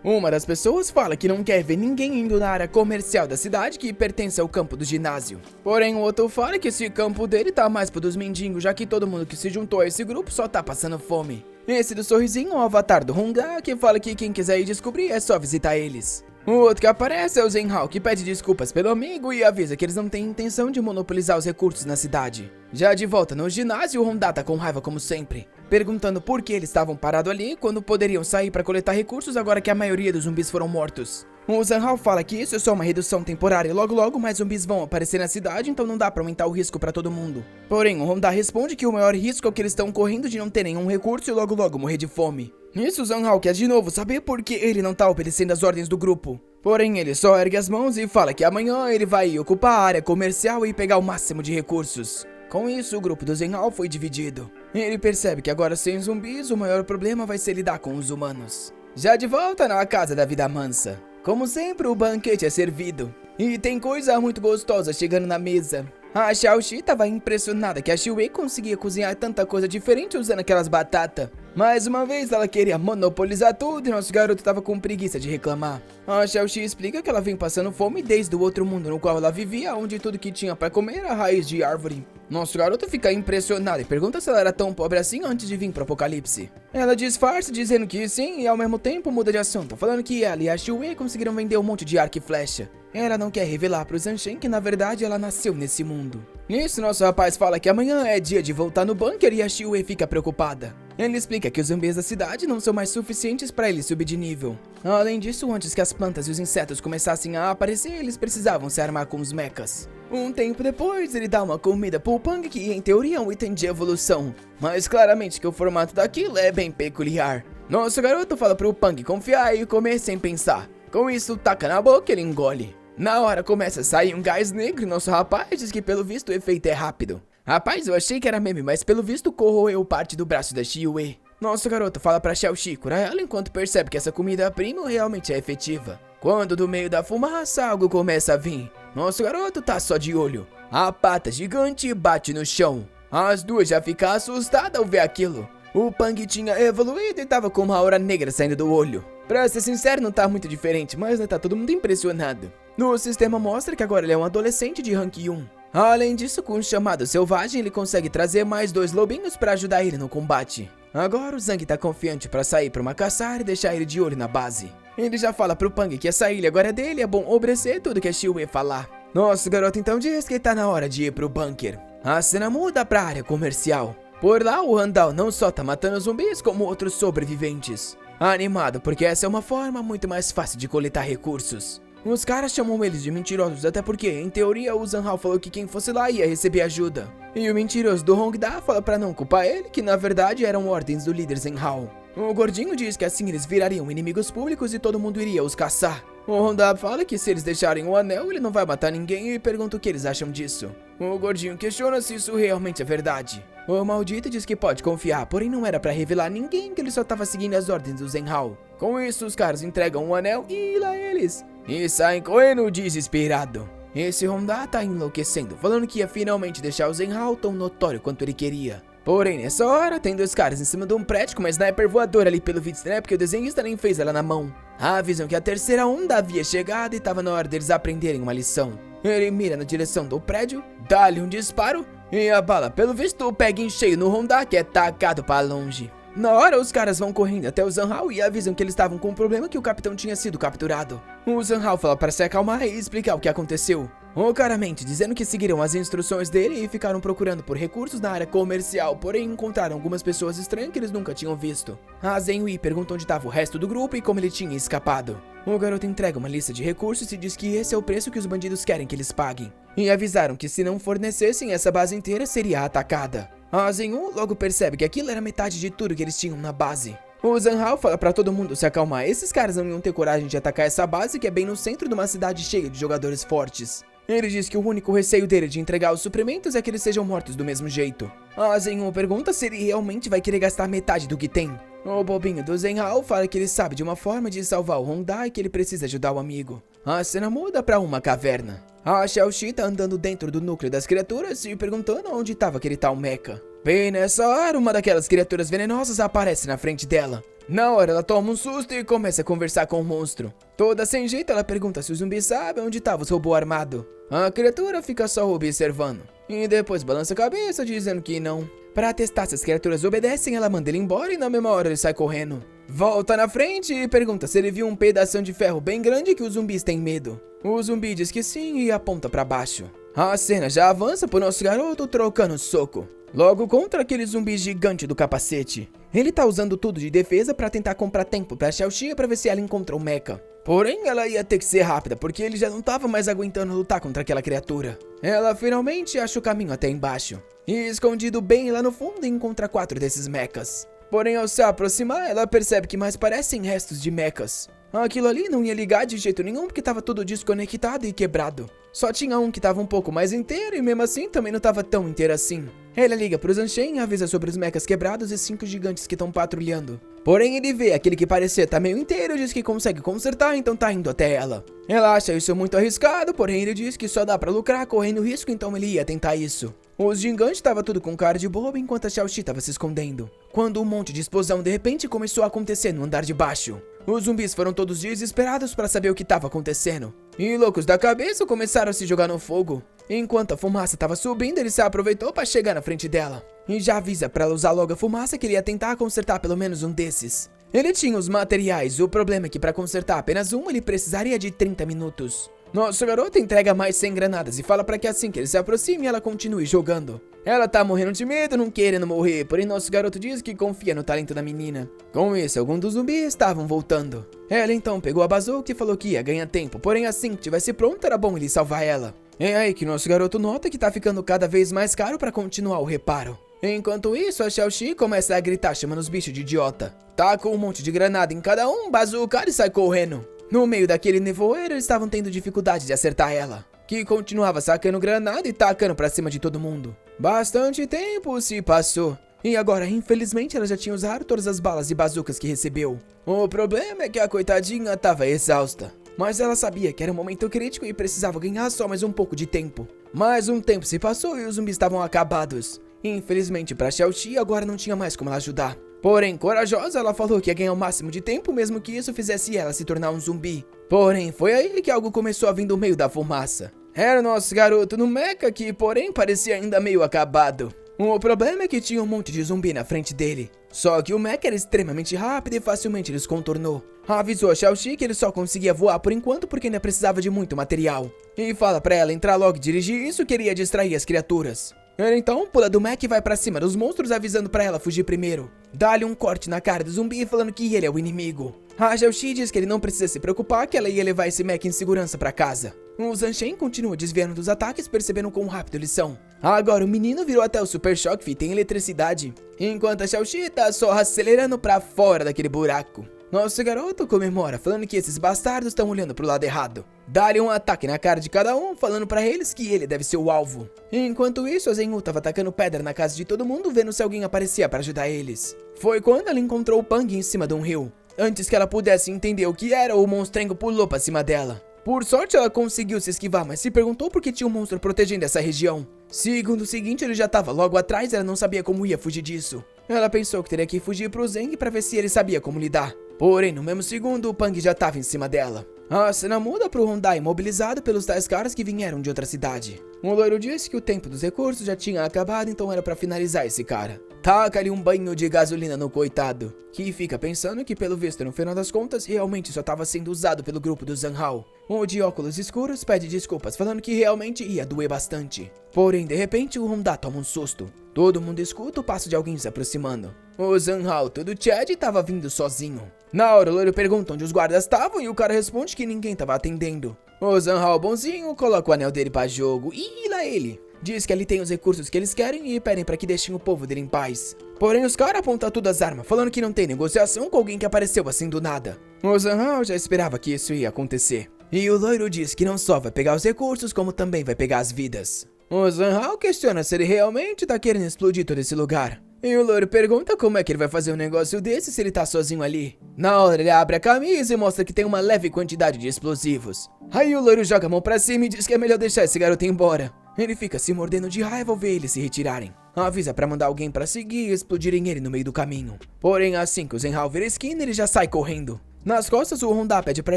Uma das pessoas fala que não quer ver ninguém indo na área comercial da cidade que pertence ao campo do ginásio. Porém, o outro fala que esse campo dele tá mais pro dos mendigos, já que todo mundo que se juntou a esse grupo só tá passando fome. Esse do sorrisinho é o avatar do Honga, que fala que quem quiser ir descobrir é só visitar eles. O outro que aparece é o Zenhao, que pede desculpas pelo amigo e avisa que eles não têm intenção de monopolizar os recursos na cidade. Já de volta no ginásio, o Honda tá com raiva como sempre, perguntando por que eles estavam parados ali quando poderiam sair para coletar recursos agora que a maioria dos zumbis foram mortos. O Zenhao fala que isso é só uma redução temporária e logo mais zumbis vão aparecer na cidade, então não dá pra aumentar o risco pra todo mundo. Porém, o Honda responde que o maior risco é o que eles estão correndo de não ter nenhum recurso e logo morrer de fome. Nisso, o Zenhao quer de novo saber por que ele não tá obedecendo as ordens do grupo. Porém, ele só ergue as mãos e fala que amanhã ele vai ocupar a área comercial e pegar o máximo de recursos. Com isso, o grupo do Zenhao foi dividido. Ele percebe que agora sem zumbis, o maior problema vai ser lidar com os humanos. Já de volta na casa da vida mansa. Como sempre, o banquete é servido. E tem coisa muito gostosa chegando na mesa. A Xiaoxi estava impressionada que a Chiyue conseguia cozinhar tanta coisa diferente usando aquelas batatas. Mais uma vez ela queria monopolizar tudo e nosso garoto estava com preguiça de reclamar. A Xiaoxi explica que ela vem passando fome desde o outro mundo no qual ela vivia, onde tudo que tinha para comer era raiz de árvore. Nosso garoto fica impressionado e pergunta se ela era tão pobre assim antes de vir pro apocalipse. Ela disfarça dizendo que sim e ao mesmo tempo muda de assunto, falando que ela e a Chiyue conseguiram vender um monte de arco e flecha. Ela não quer revelar pros Anshin que na verdade ela nasceu nesse mundo. Nisso, nosso rapaz fala que amanhã é dia de voltar no bunker e a Chiyue fica preocupada. Ele explica que os zumbis da cidade não são mais suficientes para ele subir de nível. Além disso, antes que as plantas e os insetos começassem a aparecer, eles precisavam se armar com os mechas. Um tempo depois, ele dá uma comida pro Pang que em teoria é um item de evolução, mas claramente que o formato daquilo é bem peculiar. Nosso garoto fala pro Pang confiar e comer sem pensar. Com isso, taca na boca e ele engole. Na hora começa a sair um gás negro e nosso rapaz diz que pelo visto o efeito é rápido. Rapaz, eu achei que era meme, mas pelo visto corroeu parte do braço da Xiue. Nosso garoto fala pra Xiaoxi curar ela enquanto percebe que essa comida premium realmente é efetiva. Quando do meio da fumaça algo começa a vir, nosso garoto tá só de olho. A pata gigante bate no chão. As duas já ficam assustadas ao ver aquilo. O Pang tinha evoluído e tava com uma aura negra saindo do olho. Pra ser sincero, não tá muito diferente, mas tá todo mundo impressionado. No sistema mostra que agora ele é um adolescente de rank 1. Além disso, com o chamado selvagem, ele consegue trazer mais 2 lobinhos pra ajudar ele no combate. Agora o Zhang tá confiante pra sair pra uma caçar e deixar ele de olho na base. Ele já fala pro Pang que essa ilha agora é dele e é bom obedecer tudo que a Xiue falar. Nosso garoto então diz que tá na hora de ir pro bunker. A cena muda pra área comercial. Por lá, o Randall não só tá matando zumbis, como outros sobreviventes. Animado, porque essa é uma forma muito mais fácil de coletar recursos. Os caras chamam eles de mentirosos, até porque, em teoria, o Zanhao falou que quem fosse lá ia receber ajuda. E o mentiroso do Hongda fala pra não culpar ele, que na verdade eram ordens do líder Zanhao. O gordinho diz que assim eles virariam inimigos públicos e todo mundo iria os caçar. O Honda fala que se eles deixarem o anel, ele não vai matar ninguém e pergunta o que eles acham disso. O gordinho questiona se isso realmente é verdade. O maldito diz que pode confiar, porém não era pra revelar ninguém que ele só tava seguindo as ordens do Zanhao. Com isso, os caras entregam o anel e lá eles. E saem correndo desesperado. Esse Honda tá enlouquecendo, falando que ia finalmente deixar o Zanhao tão notório quanto ele queria. Porém, nessa hora, tem 2 caras em cima de um prédio com uma sniper voadora ali pelo vídeo, né? Porque o desenhista nem fez ela na mão. Avisam que a terceira onda havia chegado e tava na hora deles aprenderem uma lição. Ele mira na direção do prédio, dá-lhe um disparo e a bala, pelo visto, pega em cheio no Honda, que é tacado pra longe. Na hora, os caras vão correndo até o Zanhao e avisam que eles estavam com um problema, que o capitão tinha sido capturado. O Zanhao fala para se acalmar e explicar o que aconteceu. Claramente dizendo que seguiram as instruções dele e ficaram procurando por recursos na área comercial, porém encontraram algumas pessoas estranhas que eles nunca tinham visto. A Zenhui pergunta onde estava o resto do grupo e como ele tinha escapado. O garoto entrega uma lista de recursos e diz que esse é o preço que os bandidos querem que eles paguem. E avisaram que se não fornecessem, essa base inteira seria atacada. A Zenhui logo percebe que aquilo era metade de tudo que eles tinham na base. O Zanhao fala pra todo mundo se acalmar, esses caras não iam ter coragem de atacar essa base que é bem no centro de uma cidade cheia de jogadores fortes. Ele diz que o único receio dele de entregar os suprimentos é que eles sejam mortos do mesmo jeito. A Zenhui pergunta se ele realmente vai querer gastar metade do que tem. O bobinho do Zanhao fala que ele sabe de uma forma de salvar o Honda e que ele precisa ajudar o amigo. A cena muda pra uma caverna. A Xiaoxi tá andando dentro do núcleo das criaturas e perguntando onde estava aquele tal mecha. Bem nessa hora, uma daquelas criaturas venenosas aparece na frente dela. Na hora, ela toma um susto e começa a conversar com o monstro. Toda sem jeito, ela pergunta se o zumbi sabe onde estava o robô armado. A criatura fica só observando. E depois balança a cabeça, dizendo que não. Para testar se as criaturas obedecem, ela manda ele embora e na mesma hora ele sai correndo. Volta na frente e pergunta se ele viu um pedação de ferro bem grande que os zumbis têm medo. O zumbi diz que sim e aponta para baixo. A cena já avança pro nosso garoto trocando soco. Logo contra aquele zumbi gigante do capacete. Ele tá usando tudo de defesa pra tentar comprar tempo pra Xiaoxi pra ver se ela encontra o mecha. Porém, ela ia ter que ser rápida, porque ele já não tava mais aguentando lutar contra aquela criatura. Ela finalmente acha o caminho até embaixo. E escondido bem lá no fundo encontra 4 desses mechas. Porém, ao se aproximar, ela percebe que mais parecem restos de mechas. Aquilo ali não ia ligar de jeito nenhum porque tava tudo desconectado e quebrado. Só tinha um que tava um pouco mais inteiro e mesmo assim também não tava tão inteiro assim. Ela liga pro Zanshen, avisa sobre os mechas quebrados e 5 gigantes que estão patrulhando. Porém ele vê aquele que parecia tá meio inteiro e diz que consegue consertar, então tá indo até ela. Ela acha isso muito arriscado, porém ele diz que só dá pra lucrar correndo risco, então ele ia tentar isso. Os gigantes tava tudo com cara de bobo enquanto a Xiaoxi tava se escondendo. Quando um monte de explosão de repente começou a acontecer no andar de baixo. Os zumbis foram todos desesperados pra saber o que tava acontecendo. E loucos da cabeça começaram a se jogar no fogo. Enquanto a fumaça tava subindo, ele se aproveitou pra chegar na frente dela. E já avisa pra ela usar logo a fumaça que ele ia tentar consertar pelo menos um desses. Ele tinha os materiais, o problema é que pra consertar apenas um ele precisaria de 30 minutos. Nosso garoto entrega mais 100 granadas e fala pra que assim que ele se aproxime, ela continue jogando. Ela tá morrendo de medo, não querendo morrer, porém nosso garoto diz que confia no talento da menina. Com isso, alguns dos zumbis estavam voltando. Ela então pegou a bazuca e falou que ia ganhar tempo, porém assim que tivesse pronto era bom ele salvar ela. É aí que nosso garoto nota que tá ficando cada vez mais caro pra continuar o reparo. Enquanto isso, a Xiaoxi começa a gritar chamando os bichos de idiota. Tá com um monte de granada em cada um, bazuca e sai correndo. No meio daquele nevoeiro, eles estavam tendo dificuldade de acertar ela, que continuava sacando granada e tacando pra cima de todo mundo. Bastante tempo se passou, e agora infelizmente ela já tinha usado todas as balas e bazucas que recebeu. O problema é que a coitadinha tava exausta, mas ela sabia que era um momento crítico e precisava ganhar só mais um pouco de tempo. Mais um tempo se passou e os zumbis estavam acabados. Infelizmente pra Xiaoxi agora não tinha mais como ela ajudar. Porém, corajosa, ela falou que ia ganhar o máximo de tempo, mesmo que isso fizesse ela se tornar um zumbi. Porém, foi aí que algo começou a vir do meio da fumaça. Era o nosso garoto no mecha que, porém, parecia ainda meio acabado. O problema é que tinha um monte de zumbi na frente dele. Só que o mecha era extremamente rápido e facilmente eles contornou. Avisou a Xiaoxi que ele só conseguia voar por enquanto porque ainda precisava de muito material. E fala pra ela entrar logo e dirigir, isso queria distrair as criaturas. Ele então pula do mech e vai pra cima dos monstros, avisando pra ela fugir primeiro. Dá-lhe um corte na cara do zumbi falando que ele é o inimigo. A Xiaoxi diz que ele não precisa se preocupar, que ela ia levar esse mech em segurança pra casa. O Zanshen continua desviando dos ataques, percebendo quão rápido eles são. Agora o menino virou até o Super Choque e tem eletricidade, enquanto a Xiaoxi tá só acelerando pra fora daquele buraco. Nosso garoto comemora, falando que esses bastardos estão olhando pro lado errado. Dá-lhe um ataque na cara de cada um, falando pra eles que ele deve ser o alvo. Enquanto isso, a Zenyu tava atacando pedra na casa de todo mundo, vendo se alguém aparecia pra ajudar eles. Foi quando ela encontrou o Pang em cima de um rio. Antes que ela pudesse entender o que era, o monstrengo pulou pra cima dela. Por sorte, ela conseguiu se esquivar, mas se perguntou por que tinha um monstro protegendo essa região. Segundo seguinte, ele já tava logo atrás e ela não sabia como ia fugir disso. Ela pensou que teria que fugir pro Zeng pra ver se ele sabia como lidar. Porém, no mesmo segundo, o Pang já tava em cima dela. A cena muda pro Honda imobilizado pelos tais caras que vieram de outra cidade. O loiro disse que o tempo dos recursos já tinha acabado, então era pra finalizar esse cara. Taca-lhe um banho de gasolina no coitado, que fica pensando que pelo visto no final das contas realmente só estava sendo usado pelo grupo do Zanhao. O de óculos escuros pede desculpas, falando que realmente ia doer bastante. Porém, de repente, o Honda toma um susto. Todo mundo escuta o passo de alguém se aproximando. O Zanhao, todo Chad, tava vindo sozinho. Na hora, o loiro pergunta onde os guardas estavam e o cara responde que ninguém tava atendendo. O Zanhao bonzinho coloca o anel dele pra jogo e lá ele. Diz que ali tem os recursos que eles querem e pedem pra que deixem o povo dele em paz. Porém, os caras apontam todas as armas, falando que não tem negociação com alguém que apareceu assim do nada. O Zanhao já esperava que isso ia acontecer. E o loiro diz que não só vai pegar os recursos, como também vai pegar as vidas. O Zanhao questiona se ele realmente tá querendo explodir todo esse lugar. E o loiro pergunta como é que ele vai fazer um negócio desse se ele tá sozinho ali. Na hora ele abre a camisa e mostra que tem uma leve quantidade de explosivos. Aí o loiro joga a mão pra cima e diz que é melhor deixar esse garoto embora. Ele fica se mordendo de raiva ao ver eles se retirarem. Avisa pra mandar alguém pra seguir e explodirem ele no meio do caminho. Porém, assim que o Zenhao vira a esquina, ele já sai correndo. Nas costas, o Honda pede pra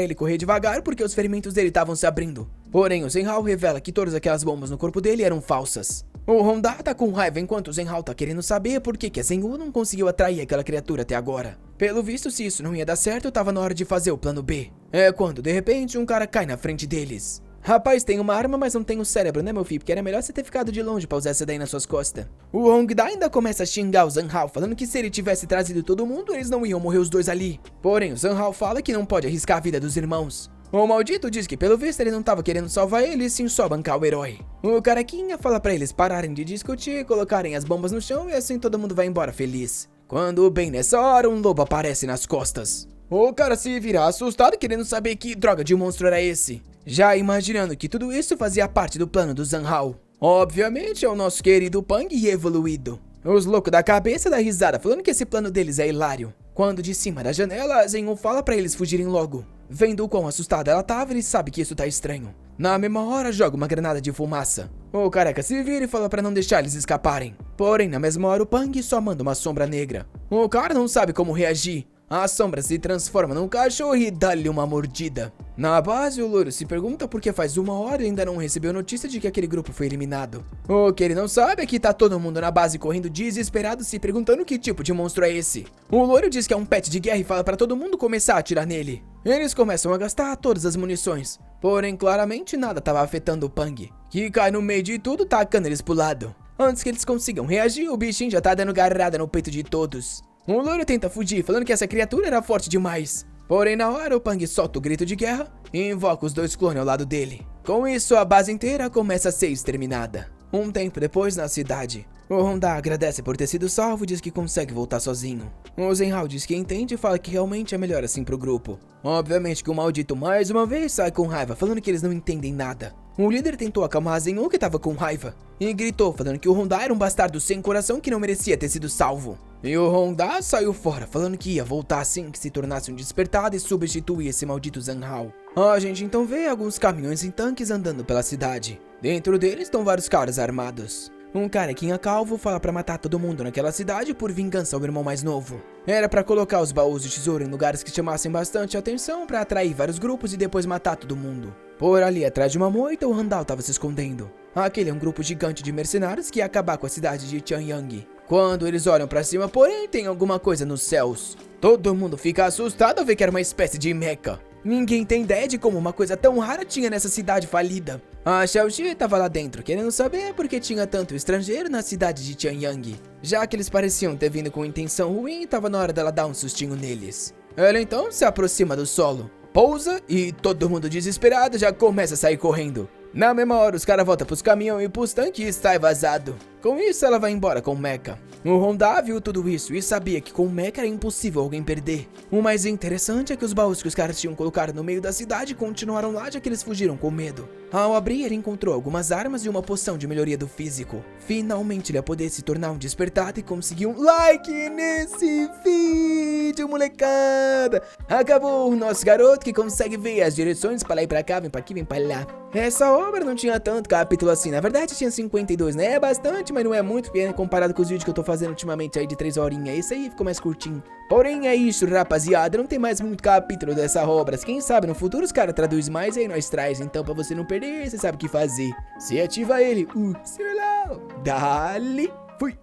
ele correr devagar porque os ferimentos dele estavam se abrindo. Porém, o Zenhao revela que todas aquelas bombas no corpo dele eram falsas. O Honda tá com raiva enquanto o Zenhao tá querendo saber por que a Zenyu não conseguiu atrair aquela criatura até agora. Pelo visto, se isso não ia dar certo, tava na hora de fazer o plano B. É quando, de repente, um cara cai na frente deles. Rapaz, tem uma arma, mas não tem o cérebro, né, meu filho? Porque era melhor você ter ficado de longe pra usar essa daí nas suas costas. O Hongda ainda começa a xingar o Zanhao, falando que se ele tivesse trazido todo mundo, eles não iam morrer os dois ali. Porém, o Zanhao fala que não pode arriscar a vida dos irmãos. O maldito diz que pelo visto ele não tava querendo salvar ele, e sim só bancar o herói. O carequinha fala pra eles pararem de discutir, colocarem as bombas no chão e assim todo mundo vai embora feliz. Quando bem nessa hora, um lobo aparece nas costas. O cara se vira assustado, querendo saber que droga de monstro era esse. Já imaginando que tudo isso fazia parte do plano do Zanhao. Obviamente é o nosso querido Pang evoluído. Os loucos da cabeça dá risada, falando que esse plano deles é hilário. Quando de cima da janela, Zenyu fala pra eles fugirem logo. Vendo o quão assustada ela tava, ele sabe que isso tá estranho. Na mesma hora, joga uma granada de fumaça. O careca se vira e fala pra não deixar eles escaparem. Porém, na mesma hora, o Pang só manda uma sombra negra. O cara não sabe como reagir. A sombra se transforma num cachorro e dá-lhe uma mordida. Na base, o loiro se pergunta por que faz uma hora e ainda não recebeu notícia de que aquele grupo foi eliminado. O que ele não sabe é que tá todo mundo na base correndo desesperado, se perguntando que tipo de monstro é esse. O loiro diz que é um pet de guerra e fala pra todo mundo começar a atirar nele. Eles começam a gastar todas as munições, porém claramente nada estava afetando o Pang, que cai no meio de tudo tacando eles pro lado. Antes que eles consigam reagir, o bichinho já tá dando garrada no peito de todos. O loiro tenta fugir, falando que essa criatura era forte demais. Porém, na hora, o Pang solta o grito de guerra e invoca os 2 clones ao lado dele. Com isso, a base inteira começa a ser exterminada. Um tempo depois, na cidade, o Honda agradece por ter sido salvo e diz que consegue voltar sozinho. O Zenhao diz que entende e fala que realmente é melhor assim pro grupo. Obviamente que o maldito mais uma vez sai com raiva, falando que eles não entendem nada. O líder tentou acalmar Zenhou, que tava com raiva, e gritou falando que o Honda era um bastardo sem coração que não merecia ter sido salvo. E o Honda saiu fora, falando que ia voltar assim que se tornasse um despertado e substituir esse maldito Zenhao. A gente então vê alguns caminhões em tanques andando pela cidade. Dentro deles estão vários caras armados. Um carequinha calvo fala pra matar todo mundo naquela cidade por vingança ao irmão mais novo. Era pra colocar os baús de tesouro em lugares que chamassem bastante atenção pra atrair vários grupos e depois matar todo mundo. Por ali atrás de uma moita, o Randall tava se escondendo. Aquele é um grupo gigante de mercenários que ia acabar com a cidade de Tianyang. Quando eles olham pra cima, porém, tem alguma coisa nos céus. Todo mundo fica assustado ao ver que era uma espécie de meca. Ninguém tem ideia de como uma coisa tão rara tinha nessa cidade falida. A Xiaoxi tava lá dentro, querendo saber por que tinha tanto estrangeiro na cidade de Tianyang. Já que eles pareciam ter vindo com intenção ruim, tava na hora dela dar um sustinho neles. Ela então se aproxima do solo, pousa e todo mundo desesperado já começa a sair correndo. Na mesma hora, os caras voltam pros caminhões e pros tanques e sai vazado. Com isso, ela vai embora com o Mecha. O Honda viu tudo isso e sabia que com o Mecha era impossível alguém perder. O mais interessante é que os baús que os caras tinham colocado no meio da cidade continuaram lá, já que eles fugiram com medo. Ao abrir, ele encontrou algumas armas e uma poção de melhoria do físico. Finalmente, ele ia poder se tornar um despertado e conseguir um like nesse vídeo, molecada! Acabou o nosso garoto que consegue ver as direções pra lá e pra cá, vem pra aqui, vem pra lá. Essa obra não tinha tanto capítulo assim, na verdade tinha 52, né? É bastante, mas não é muito pequeno comparado com os vídeos que eu tô fazendo ultimamente aí de 3 horinhas. Esse aí ficou mais curtinho. Porém é isso, rapaziada, não tem mais muito capítulo dessa obra. Quem sabe no futuro os caras traduzem mais e aí nós traz. Então pra você não perder, você sabe o que fazer. Você ativa ele, o celular. Dali, fui.